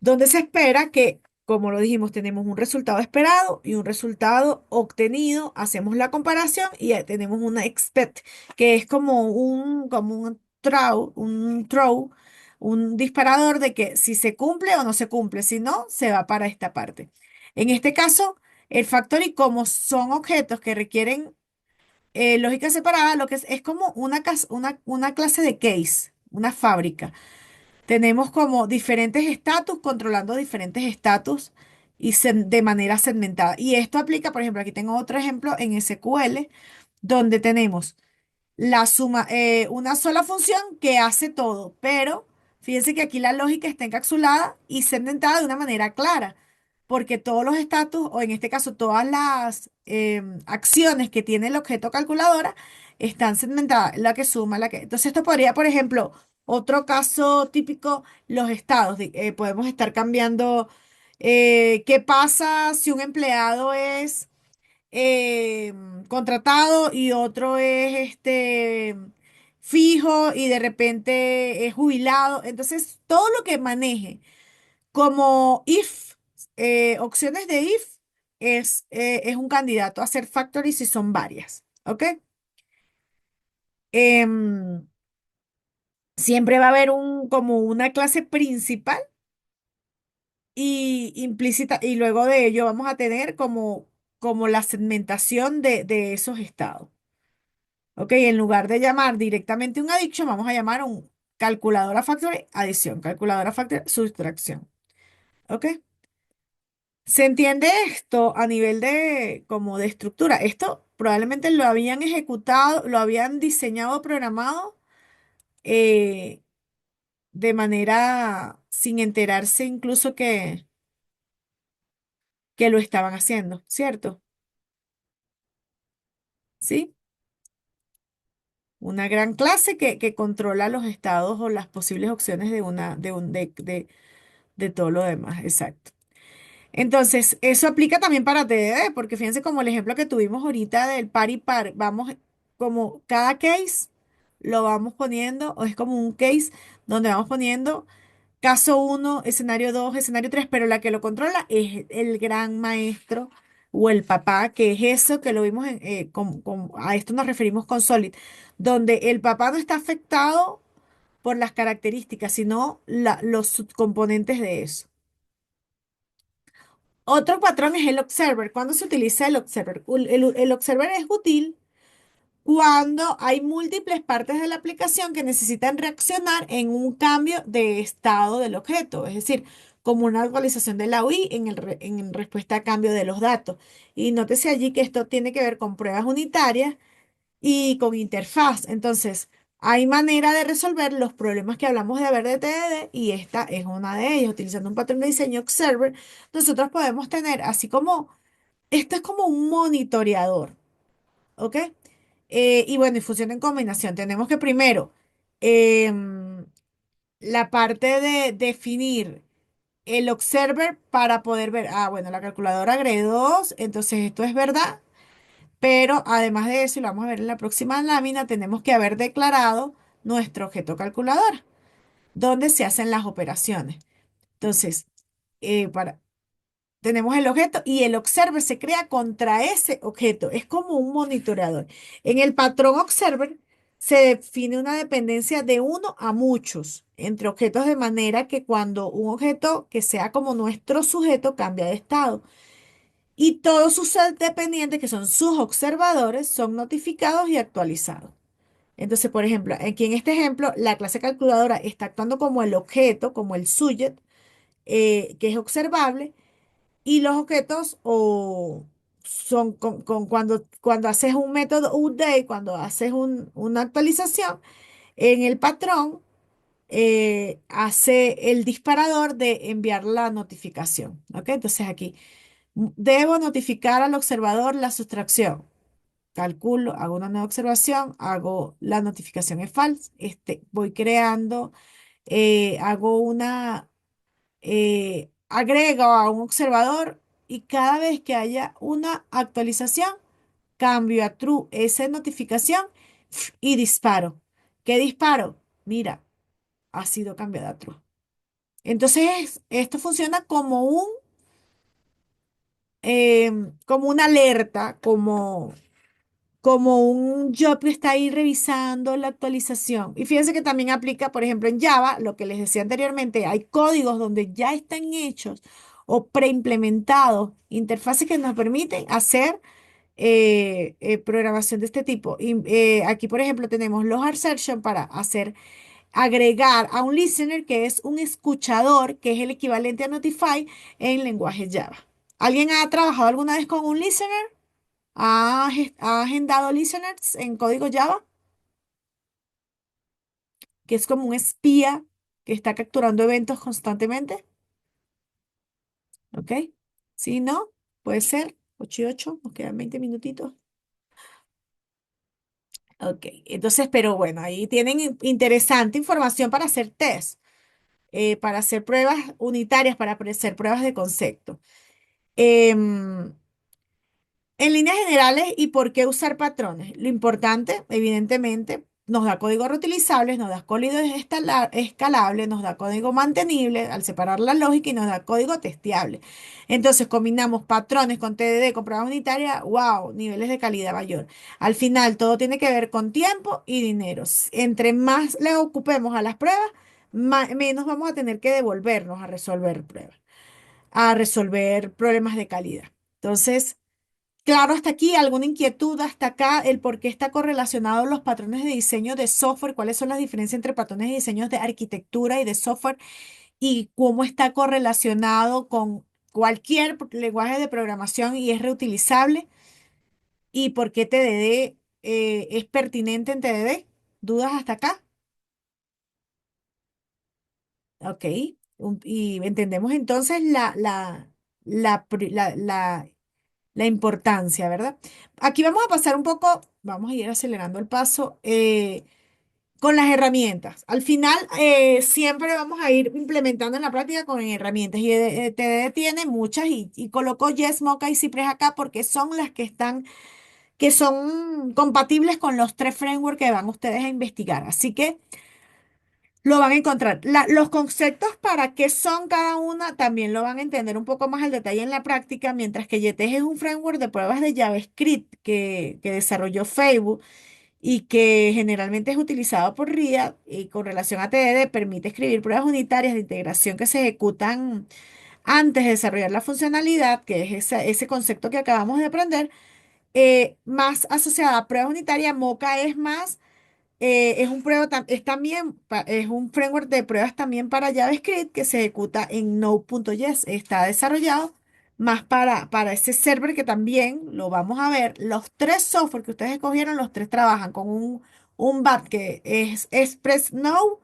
donde se espera que, como lo dijimos, tenemos un resultado esperado y un resultado obtenido, hacemos la comparación y ya tenemos una expect, que es como un disparador de que si se cumple o no se cumple, si no, se va para esta parte. En este caso, el factory, como son objetos que requieren lógica separada, lo que es como una clase de case, una fábrica. Tenemos como diferentes estatus controlando diferentes estatus y de manera segmentada. Y esto aplica, por ejemplo, aquí tengo otro ejemplo en SQL, donde tenemos una sola función que hace todo, pero fíjense que aquí la lógica está encapsulada y segmentada de una manera clara, porque todos los estatus, o en este caso todas las acciones que tiene el objeto calculadora, están segmentadas, la que suma, la que... Entonces esto podría, por ejemplo, otro caso típico, los estados. Podemos estar cambiando, ¿qué pasa si un empleado es eh, contratado y otro es fijo y de repente es jubilado? Entonces, todo lo que maneje como if, opciones de if, es un candidato a ser factory si son varias. ¿Ok? Em, Siempre va a haber como una clase principal y implícita, y luego de ello vamos a tener como la segmentación de esos estados. Ok, en lugar de llamar directamente un addiction, vamos a llamar un calculadora factor adición, calculadora factor sustracción. Ok, ¿se entiende esto a nivel de como de estructura? Esto probablemente lo habían ejecutado, lo habían diseñado, programado eh, de manera sin enterarse incluso que lo estaban haciendo, ¿cierto? ¿Sí? Una gran clase que controla los estados o las posibles opciones de todo lo demás, exacto. Entonces, eso aplica también para TDD, porque fíjense como el ejemplo que tuvimos ahorita del par y par, vamos como cada case lo vamos poniendo, o es como un case donde vamos poniendo caso uno, escenario 2, escenario 3, pero la que lo controla es el gran maestro o el papá, que es eso que lo vimos a esto nos referimos con Solid, donde el papá no está afectado por las características, sino los subcomponentes de eso. Otro patrón es el observer. ¿Cuándo se utiliza el observer? El observer es útil cuando hay múltiples partes de la aplicación que necesitan reaccionar en un cambio de estado del objeto, es decir, como una actualización de la UI en respuesta a cambio de los datos. Y nótese allí que esto tiene que ver con pruebas unitarias y con interfaz. Entonces, hay manera de resolver los problemas que hablamos de ver de TDD y esta es una de ellas. Utilizando un patrón de diseño Observer, nosotros podemos tener así como, esto es como un monitoreador, ¿ok? Y bueno, y funciona en combinación. Tenemos que primero, em, la parte de definir el observer para poder ver, bueno, la calculadora agregó 2, entonces esto es verdad, pero además de eso, y lo vamos a ver en la próxima lámina, tenemos que haber declarado nuestro objeto calculadora, donde se hacen las operaciones. Entonces, para, tenemos el objeto y el observer se crea contra ese objeto. Es como un monitoreador. En el patrón observer se define una dependencia de uno a muchos entre objetos de manera que cuando un objeto que sea como nuestro sujeto cambia de estado y todos sus dependientes, que son sus observadores, son notificados y actualizados. Entonces, por ejemplo, aquí en este ejemplo, la clase calculadora está actuando como el objeto, como el sujet, que es observable, y los objetos o son cuando haces un método update, cuando haces una actualización, en el patrón hace el disparador de enviar la notificación. ¿Ok? Entonces aquí debo notificar al observador la sustracción. Calculo, hago una nueva observación, hago la notificación es falsa, voy creando, hago una agrego a un observador y cada vez que haya una actualización, cambio a true esa notificación y disparo. ¿Qué disparo? Mira, ha sido cambiada a true. Entonces, esto funciona como una alerta, como un job que está ahí revisando la actualización. Y fíjense que también aplica, por ejemplo, en Java, lo que les decía anteriormente, hay códigos donde ya están hechos o preimplementados, interfaces que nos permiten hacer programación de este tipo. Y, aquí, por ejemplo, tenemos los assertion para agregar a un listener, que es un escuchador, que es el equivalente a Notify en lenguaje Java. ¿Alguien ha trabajado alguna vez con un listener? ¿Ha agendado listeners en código Java? Que es como un espía que está capturando eventos constantemente. ¿Ok? Si no, puede ser 8 y 8, nos quedan 20 minutitos. Ok, entonces, pero bueno, ahí tienen interesante información para hacer test, para hacer pruebas unitarias, para hacer pruebas de concepto. Em, En líneas generales, ¿y por qué usar patrones? Lo importante, evidentemente, nos da código reutilizable, nos da código escalable, nos da código mantenible al separar la lógica y nos da código testeable. Entonces, combinamos patrones con TDD, con pruebas unitarias, wow, niveles de calidad mayor. Al final, todo tiene que ver con tiempo y dinero. Entre más le ocupemos a las pruebas, menos vamos a tener que devolvernos a resolver pruebas, a resolver problemas de calidad. Entonces, claro, hasta aquí, ¿alguna inquietud hasta acá? El por qué está correlacionado los patrones de diseño de software, cuáles son las diferencias entre patrones de diseño de arquitectura y de software y cómo está correlacionado con cualquier lenguaje de programación y es reutilizable y por qué TDD es pertinente en TDD. ¿Dudas hasta acá? Ok. Y entendemos entonces la importancia, ¿verdad? Aquí vamos a pasar un poco, vamos a ir acelerando el paso con las herramientas. Al final, siempre vamos a ir implementando en la práctica con herramientas y TDD tiene muchas y coloco Yes, Mocha y Cypress acá porque son las que son compatibles con los tres frameworks que van ustedes a investigar. Así que lo van a encontrar. Los conceptos para qué son cada una también lo van a entender un poco más al detalle en la práctica, mientras que YTG es un framework de pruebas de JavaScript que desarrolló Facebook y que generalmente es utilizado por RIA y con relación a TDD permite escribir pruebas unitarias de integración que se ejecutan antes de desarrollar la funcionalidad, que es ese concepto que acabamos de aprender, más asociada a pruebas unitarias. Mocha es más es es también, es un framework de pruebas también para JavaScript que se ejecuta en Node.js. Está desarrollado más para ese server que también lo vamos a ver. Los tres software que ustedes escogieron, los tres trabajan con un BAT que es Express Now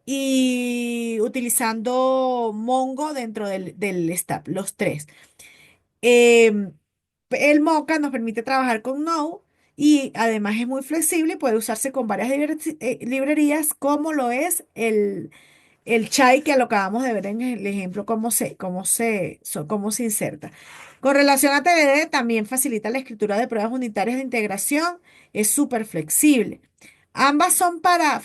y utilizando Mongo dentro del stack, los tres. Em, el Mocha nos permite trabajar con Node y además es muy flexible y puede usarse con varias librerías como lo es el chai que lo acabamos de ver en el ejemplo, cómo se inserta. Con relación a TDD, también facilita la escritura de pruebas unitarias de integración, es súper flexible. Ambas son para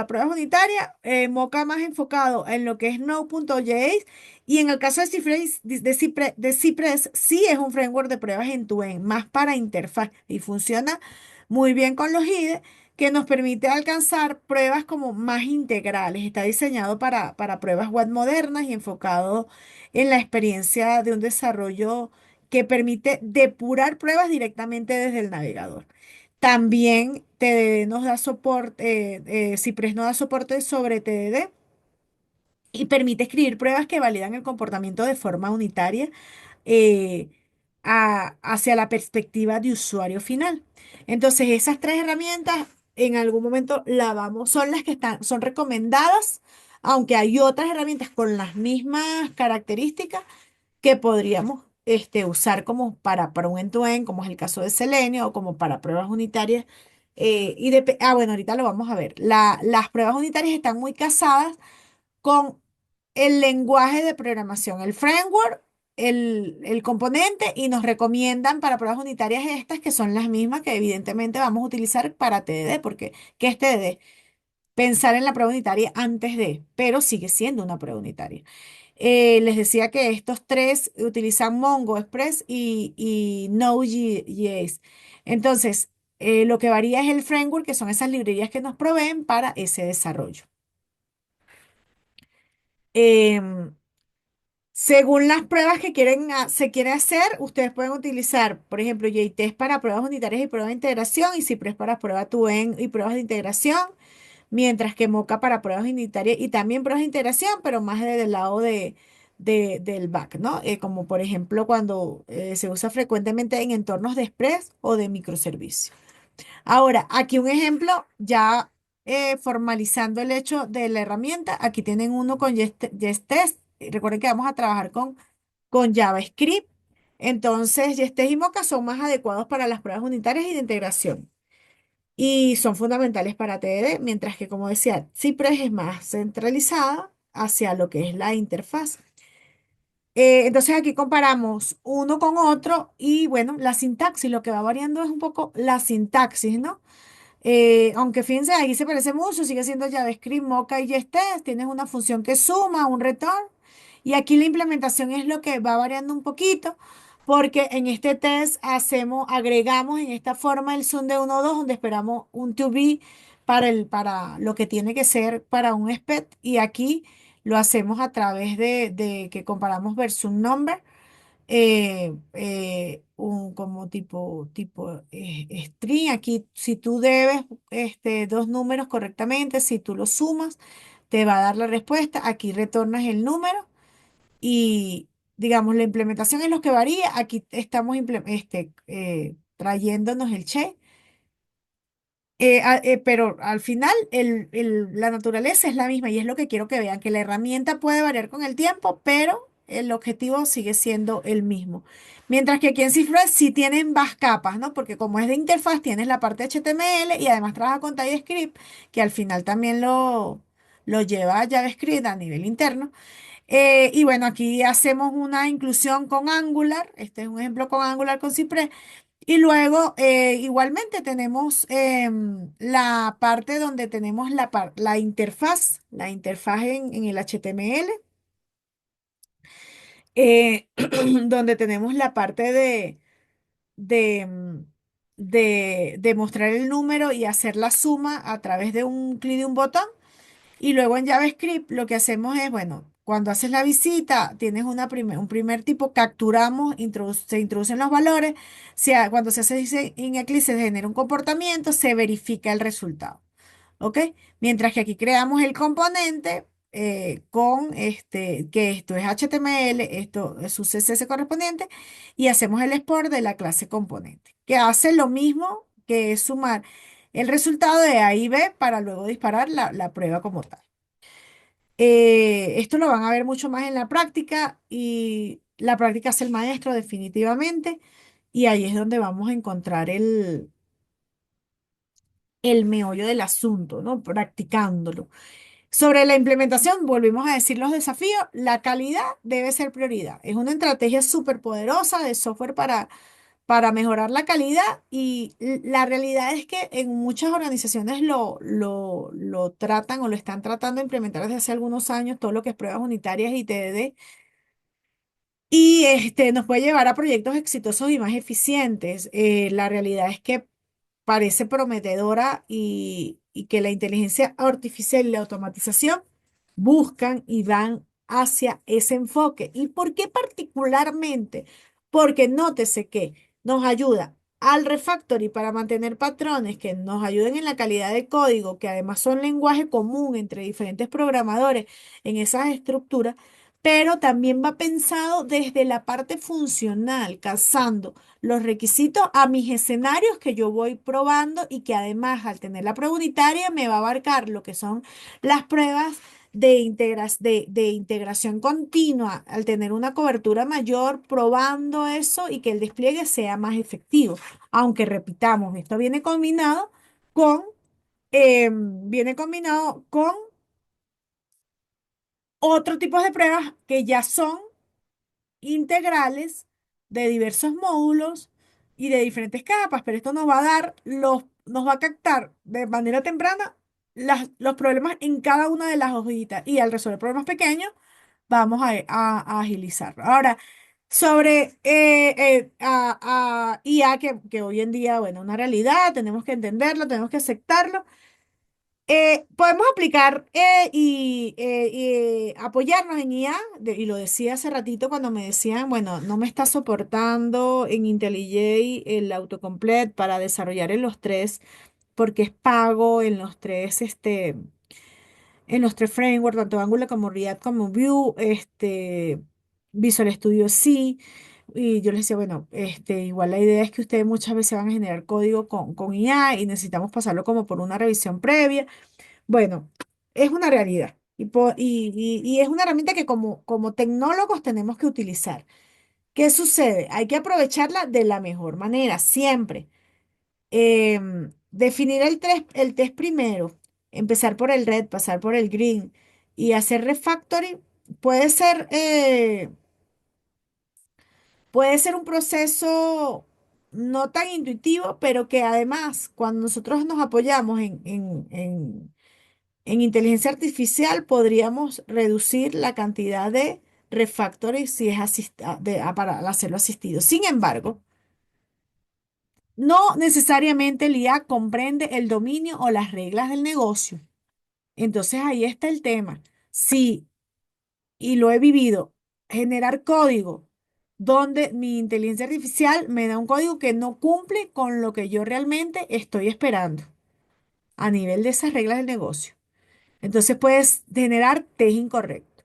pruebas unitarias, Mocha más enfocado en lo que es Node.js y en el caso de Cypress, sí es un framework de pruebas en tu end, más para interfaz y funciona muy bien con los IDE que nos permite alcanzar pruebas como más integrales. Está diseñado para pruebas web modernas y enfocado en la experiencia de un desarrollo que permite depurar pruebas directamente desde el navegador. También TDD nos da soporte, Cypress nos da soporte sobre TDD y permite escribir pruebas que validan el comportamiento de forma unitaria eh, hacia la perspectiva de usuario final. Entonces, esas tres herramientas en algún momento son las que son recomendadas, aunque hay otras herramientas con las mismas características que podríamos usar como para un end-to-end, como es el caso de Selenium, o como para pruebas unitarias. Bueno, ahorita lo vamos a ver. Las pruebas unitarias están muy casadas con el lenguaje de programación, el framework, el componente y nos recomiendan para pruebas unitarias estas que son las mismas que evidentemente vamos a utilizar para TDD, porque ¿qué es TDD? Pensar en la prueba unitaria antes de, pero sigue siendo una prueba unitaria. Les decía que estos tres utilizan Mongo, Express y Node.js. Entonces, lo que varía es el framework, que son esas librerías que nos proveen para ese desarrollo. Em, Según las pruebas que se quiere hacer, ustedes pueden utilizar, por ejemplo, JTest para pruebas unitarias y pruebas de integración, y Cypress para pruebas to-end y pruebas de integración, mientras que Mocha para pruebas unitarias y también pruebas de integración, pero más desde el lado del back, ¿no? Como por ejemplo cuando se usa frecuentemente en entornos de Express o de microservicios. Ahora, aquí un ejemplo, ya formalizando el hecho de la herramienta, aquí tienen uno con Jest Recuerden que vamos a trabajar con JavaScript. Entonces, Jest y Mocha son más adecuados para las pruebas unitarias y de integración. Y son fundamentales para TDD, mientras que, como decía, Cypress es más centralizada hacia lo que es la interfaz. Entonces aquí comparamos uno con otro y bueno, la sintaxis, lo que va variando es un poco la sintaxis, ¿no? Aunque fíjense, ahí se parece mucho, sigue siendo JavaScript, Mocha y JSTest, tienes una función que suma, un return, y aquí la implementación es lo que va variando un poquito, porque en este test agregamos en esta forma el zoom de 1 2 donde esperamos un to be para lo que tiene que ser para un SPED, y aquí lo hacemos a través de que comparamos versus number como tipo string. Aquí, si tú debes dos números correctamente, si tú los sumas, te va a dar la respuesta. Aquí retornas el número y, digamos, la implementación es lo que varía. Aquí estamos trayéndonos el che. Pero al final la naturaleza es la misma y es lo que quiero que vean, que la herramienta puede variar con el tiempo, pero el objetivo sigue siendo el mismo. Mientras que aquí en Cifras sí tienen más capas, ¿no? Porque como es de interfaz, tienes la parte HTML y además trabaja con TypeScript, que al final también lo lleva a JavaScript a nivel interno. Y bueno, aquí hacemos una inclusión con Angular. Este es un ejemplo con Angular con Cypress. Y luego, igualmente tenemos la parte donde tenemos la interfaz en el HTML, donde tenemos la parte de, mm, de mostrar el número y hacer la suma a través de un clic de un botón. Y luego en JavaScript lo que hacemos es, bueno, cuando haces la visita, tienes un primer tipo, capturamos, se introducen los valores, cuando se hace en Eclipse se genera un comportamiento, se verifica el resultado, ¿ok? Mientras que aquí creamos el componente que esto es HTML, esto es su CSS correspondiente, y hacemos el export de la clase componente, que hace lo mismo que es sumar. el resultado de A y B para luego disparar la prueba como tal. Esto lo van a ver mucho más en la práctica y la práctica es el maestro definitivamente y ahí es donde vamos a encontrar el meollo del asunto, ¿no? Practicándolo. Sobre la implementación, volvemos a decir los desafíos, la calidad debe ser prioridad. Es una estrategia súper poderosa de software para mejorar la calidad y la realidad es que en muchas organizaciones lo tratan o lo están tratando de implementar desde hace algunos años, todo lo que es pruebas unitarias y TDD, y nos puede llevar a proyectos exitosos y más eficientes. La realidad es que parece prometedora y que la inteligencia artificial y la automatización buscan y van hacia ese enfoque. ¿Y por qué particularmente? Porque nótese que nos ayuda al refactory para mantener patrones que nos ayuden en la calidad de código, que además son lenguaje común entre diferentes programadores en esas estructuras, pero también va pensado desde la parte funcional, cazando los requisitos a mis escenarios que yo voy probando y que además al tener la prueba unitaria me va a abarcar lo que son las pruebas de integración continua, al tener una cobertura mayor, probando eso y que el despliegue sea más efectivo. Aunque repitamos, esto con, viene combinado con otro tipo de pruebas que ya son integrales de diversos módulos y de diferentes capas, pero esto nos va a nos va a captar de manera temprana los problemas en cada una de las hojitas y al resolver problemas pequeños vamos a agilizarlo. Ahora, sobre IA, que hoy en día, bueno, una realidad, tenemos que entenderlo, tenemos que aceptarlo. Podemos aplicar y apoyarnos en IA, y lo decía hace ratito cuando me decían, bueno, no me está soportando en IntelliJ el autocomplete para desarrollar en los tres, porque es pago en los tres frameworks, tanto Angular como React como Vue, Visual Studio sí. Y yo les decía, bueno, igual la idea es que ustedes muchas veces van a generar código con IA y necesitamos pasarlo como por una revisión previa. Bueno, es una realidad y es una herramienta que como tecnólogos tenemos que utilizar. ¿Qué sucede? Hay que aprovecharla de la mejor manera, siempre. Definir el test primero, empezar por el red, pasar por el green y hacer refactoring puede ser, eh, puede ser un proceso no tan intuitivo, pero que además cuando nosotros nos apoyamos en inteligencia artificial podríamos reducir la cantidad de refactores si es para hacerlo asistido. Sin embargo, no necesariamente el IA comprende el dominio o las reglas del negocio. Entonces ahí está el tema. Sí, y lo he vivido, generar código donde mi inteligencia artificial me da un código que no cumple con lo que yo realmente estoy esperando a nivel de esas reglas del negocio. Entonces puedes generar test incorrecto.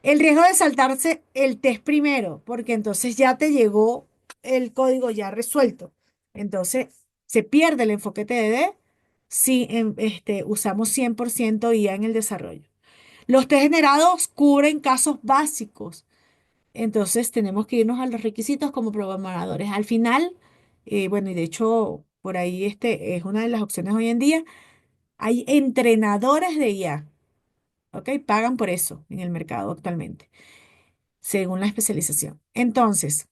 El riesgo de saltarse el test primero, porque entonces ya te llegó el código ya resuelto. Entonces se pierde el enfoque TDD si usamos 100% IA en el desarrollo. Los test generados cubren casos básicos. Entonces tenemos que irnos a los requisitos como programadores. Al final, bueno, y de hecho por ahí este es una de las opciones hoy en día, hay entrenadores de IA, ¿ok? Pagan por eso en el mercado actualmente según la especialización. Entonces,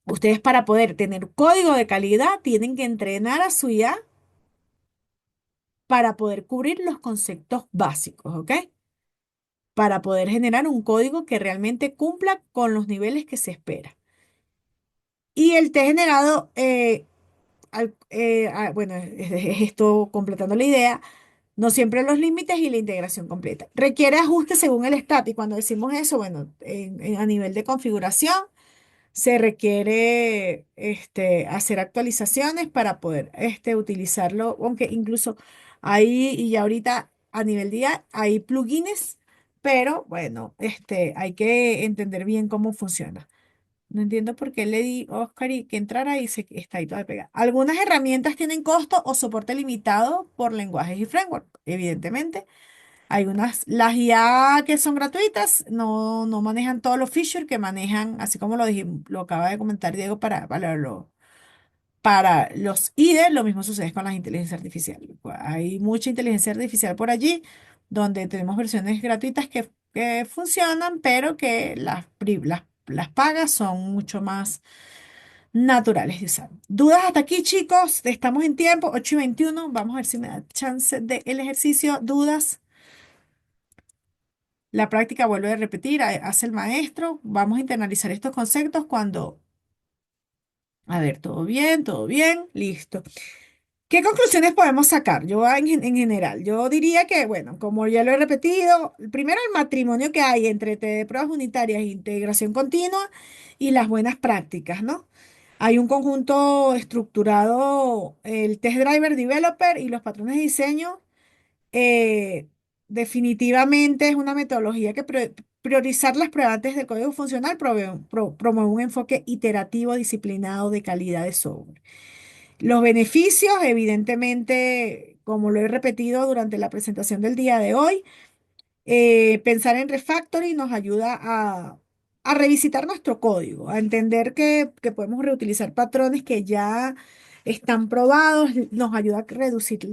ustedes para poder tener código de calidad tienen que entrenar a su IA para poder cubrir los conceptos básicos, ¿ok? Para poder generar un código que realmente cumpla con los niveles que se espera. Y el T generado, bueno, es esto completando la idea, no siempre los límites y la integración completa. Requiere ajuste según el stack y cuando decimos eso, bueno, a nivel de configuración se requiere hacer actualizaciones para poder utilizarlo, aunque incluso ahí y ya ahorita a nivel día hay plugins, pero bueno, hay que entender bien cómo funciona. No entiendo por qué le di a Oscar y que entrara y se está ahí toda pegada. Algunas herramientas tienen costo o soporte limitado por lenguajes y framework, evidentemente. Hay unas, las IA que son gratuitas, no manejan todos los features que manejan, así como lo dijimos, lo acaba de comentar Diego para los IDE, lo mismo sucede con las inteligencias artificiales. Pues, hay mucha inteligencia artificial por allí, donde tenemos versiones gratuitas que funcionan, pero que las pagas son mucho más naturales de usar. ¿Dudas hasta aquí, chicos? Estamos en tiempo, 8:21. Vamos a ver si me da chance del ejercicio. ¿Dudas? La práctica vuelve a repetir, hace el maestro. Vamos a internalizar estos conceptos cuando, a ver, todo bien, listo. ¿Qué conclusiones podemos sacar? Yo en general, yo diría que, bueno, como ya lo he repetido, primero el matrimonio que hay entre pruebas unitarias e integración continua y las buenas prácticas, ¿no? Hay un conjunto estructurado, el Test Driver Developer y los patrones de diseño, eh, definitivamente es una metodología que priorizar las pruebas antes del código funcional promueve un enfoque iterativo, disciplinado de calidad de software. Los beneficios, evidentemente, como lo he repetido durante la presentación del día de hoy, pensar en refactoring nos ayuda a revisitar nuestro código, a entender que podemos reutilizar patrones que ya están probados, nos ayuda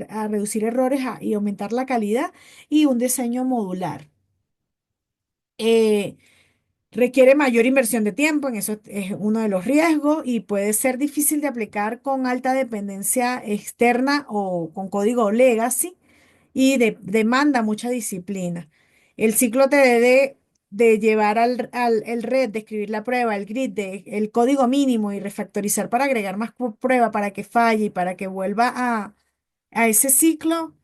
a reducir errores y aumentar la calidad y un diseño modular. Eh, Requiere mayor inversión de tiempo, en eso es uno de los riesgos y puede ser difícil de aplicar con alta dependencia externa o con código legacy y demanda mucha disciplina. El ciclo TDD de llevar el red, de escribir la prueba, el grid, el código mínimo y refactorizar para agregar más prueba para que falle y para que vuelva a ese ciclo,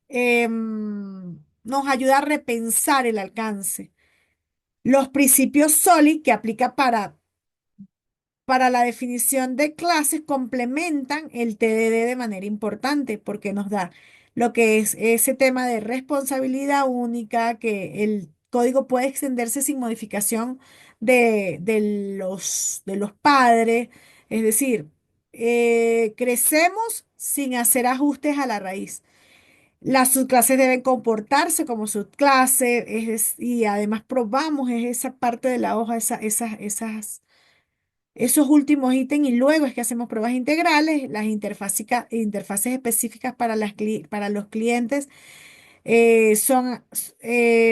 nos ayuda a repensar el alcance. Los principios SOLID que aplica para la definición de clases complementan el TDD de manera importante porque nos da lo que es ese tema de responsabilidad única, que el código puede extenderse sin modificación de los padres. Es decir, crecemos sin hacer ajustes a la raíz. Las subclases deben comportarse como subclase y además probamos esa parte de la hoja, esos últimos ítems y luego es que hacemos pruebas integrales, las interfaces específicas para los clientes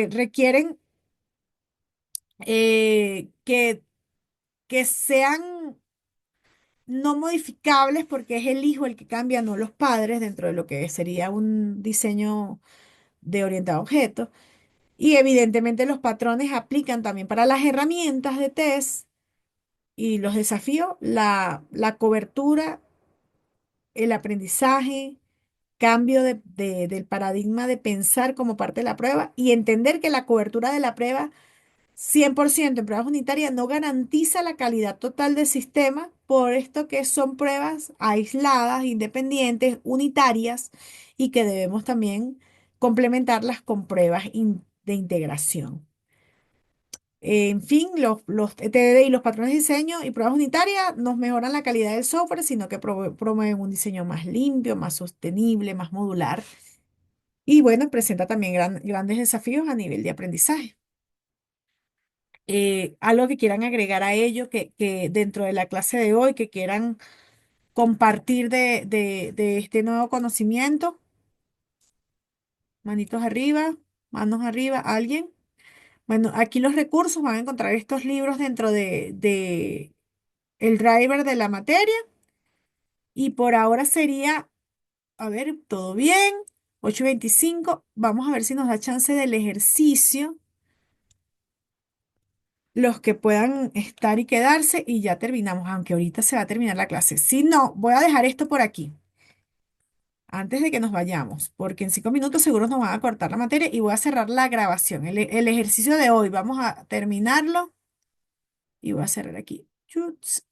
requieren que sean no modificables porque es el hijo el que cambia, no los padres, dentro de lo que sería un diseño de orientado a objetos. Y evidentemente los patrones aplican también para las herramientas de test y los desafíos, la cobertura, el aprendizaje, cambio del paradigma de pensar como parte de la prueba y entender que la cobertura de la prueba 100% en pruebas unitarias no garantiza la calidad total del sistema, por esto que son pruebas aisladas, independientes, unitarias y que debemos también complementarlas con pruebas de integración. En fin, los TDD y los patrones de diseño y pruebas unitarias nos mejoran la calidad del software, sino que promueven un diseño más limpio, más sostenible, más modular. Y bueno, presenta también grandes desafíos a nivel de aprendizaje. Algo que quieran agregar a ello, que dentro de la clase de hoy, que quieran compartir de este nuevo conocimiento. Manitos arriba, manos arriba, ¿alguien? Bueno, aquí los recursos van a encontrar estos libros dentro de el driver de la materia y por ahora sería, a ver, todo bien, 8:25. Vamos a ver si nos da chance del ejercicio, los que puedan estar y quedarse y ya terminamos, aunque ahorita se va a terminar la clase. Si no, voy a dejar esto por aquí antes de que nos vayamos, porque en 5 minutos seguro nos van a cortar la materia y voy a cerrar la grabación. El ejercicio de hoy, vamos a terminarlo y voy a cerrar aquí. Chuts.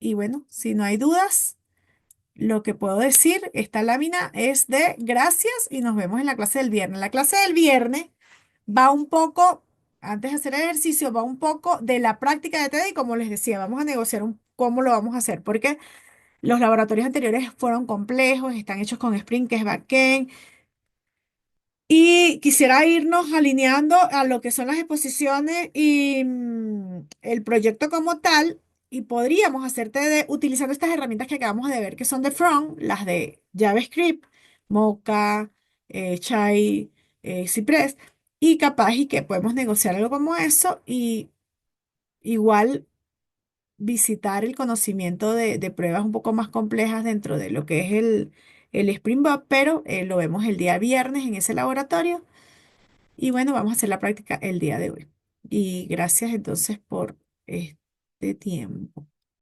Y bueno, si no hay dudas. Lo que puedo decir, esta lámina es de gracias y nos vemos en la clase del viernes. La clase del viernes va un poco antes de hacer ejercicio va un poco de la práctica de TD y como les decía, vamos a negociar cómo lo vamos a hacer, porque los laboratorios anteriores fueron complejos, están hechos con Spring, que es backend, y quisiera irnos alineando a lo que son las exposiciones y el proyecto como tal, y podríamos hacer TD utilizando estas herramientas que acabamos de ver, que son de Front, las de JavaScript, Mocha, Chai, Cypress, y capaz y que podemos negociar algo como eso y igual visitar el conocimiento de pruebas un poco más complejas dentro de lo que es el Spring Boot, pero lo vemos el día viernes en ese laboratorio y bueno, vamos a hacer la práctica el día de hoy. Y gracias entonces por este tiempo.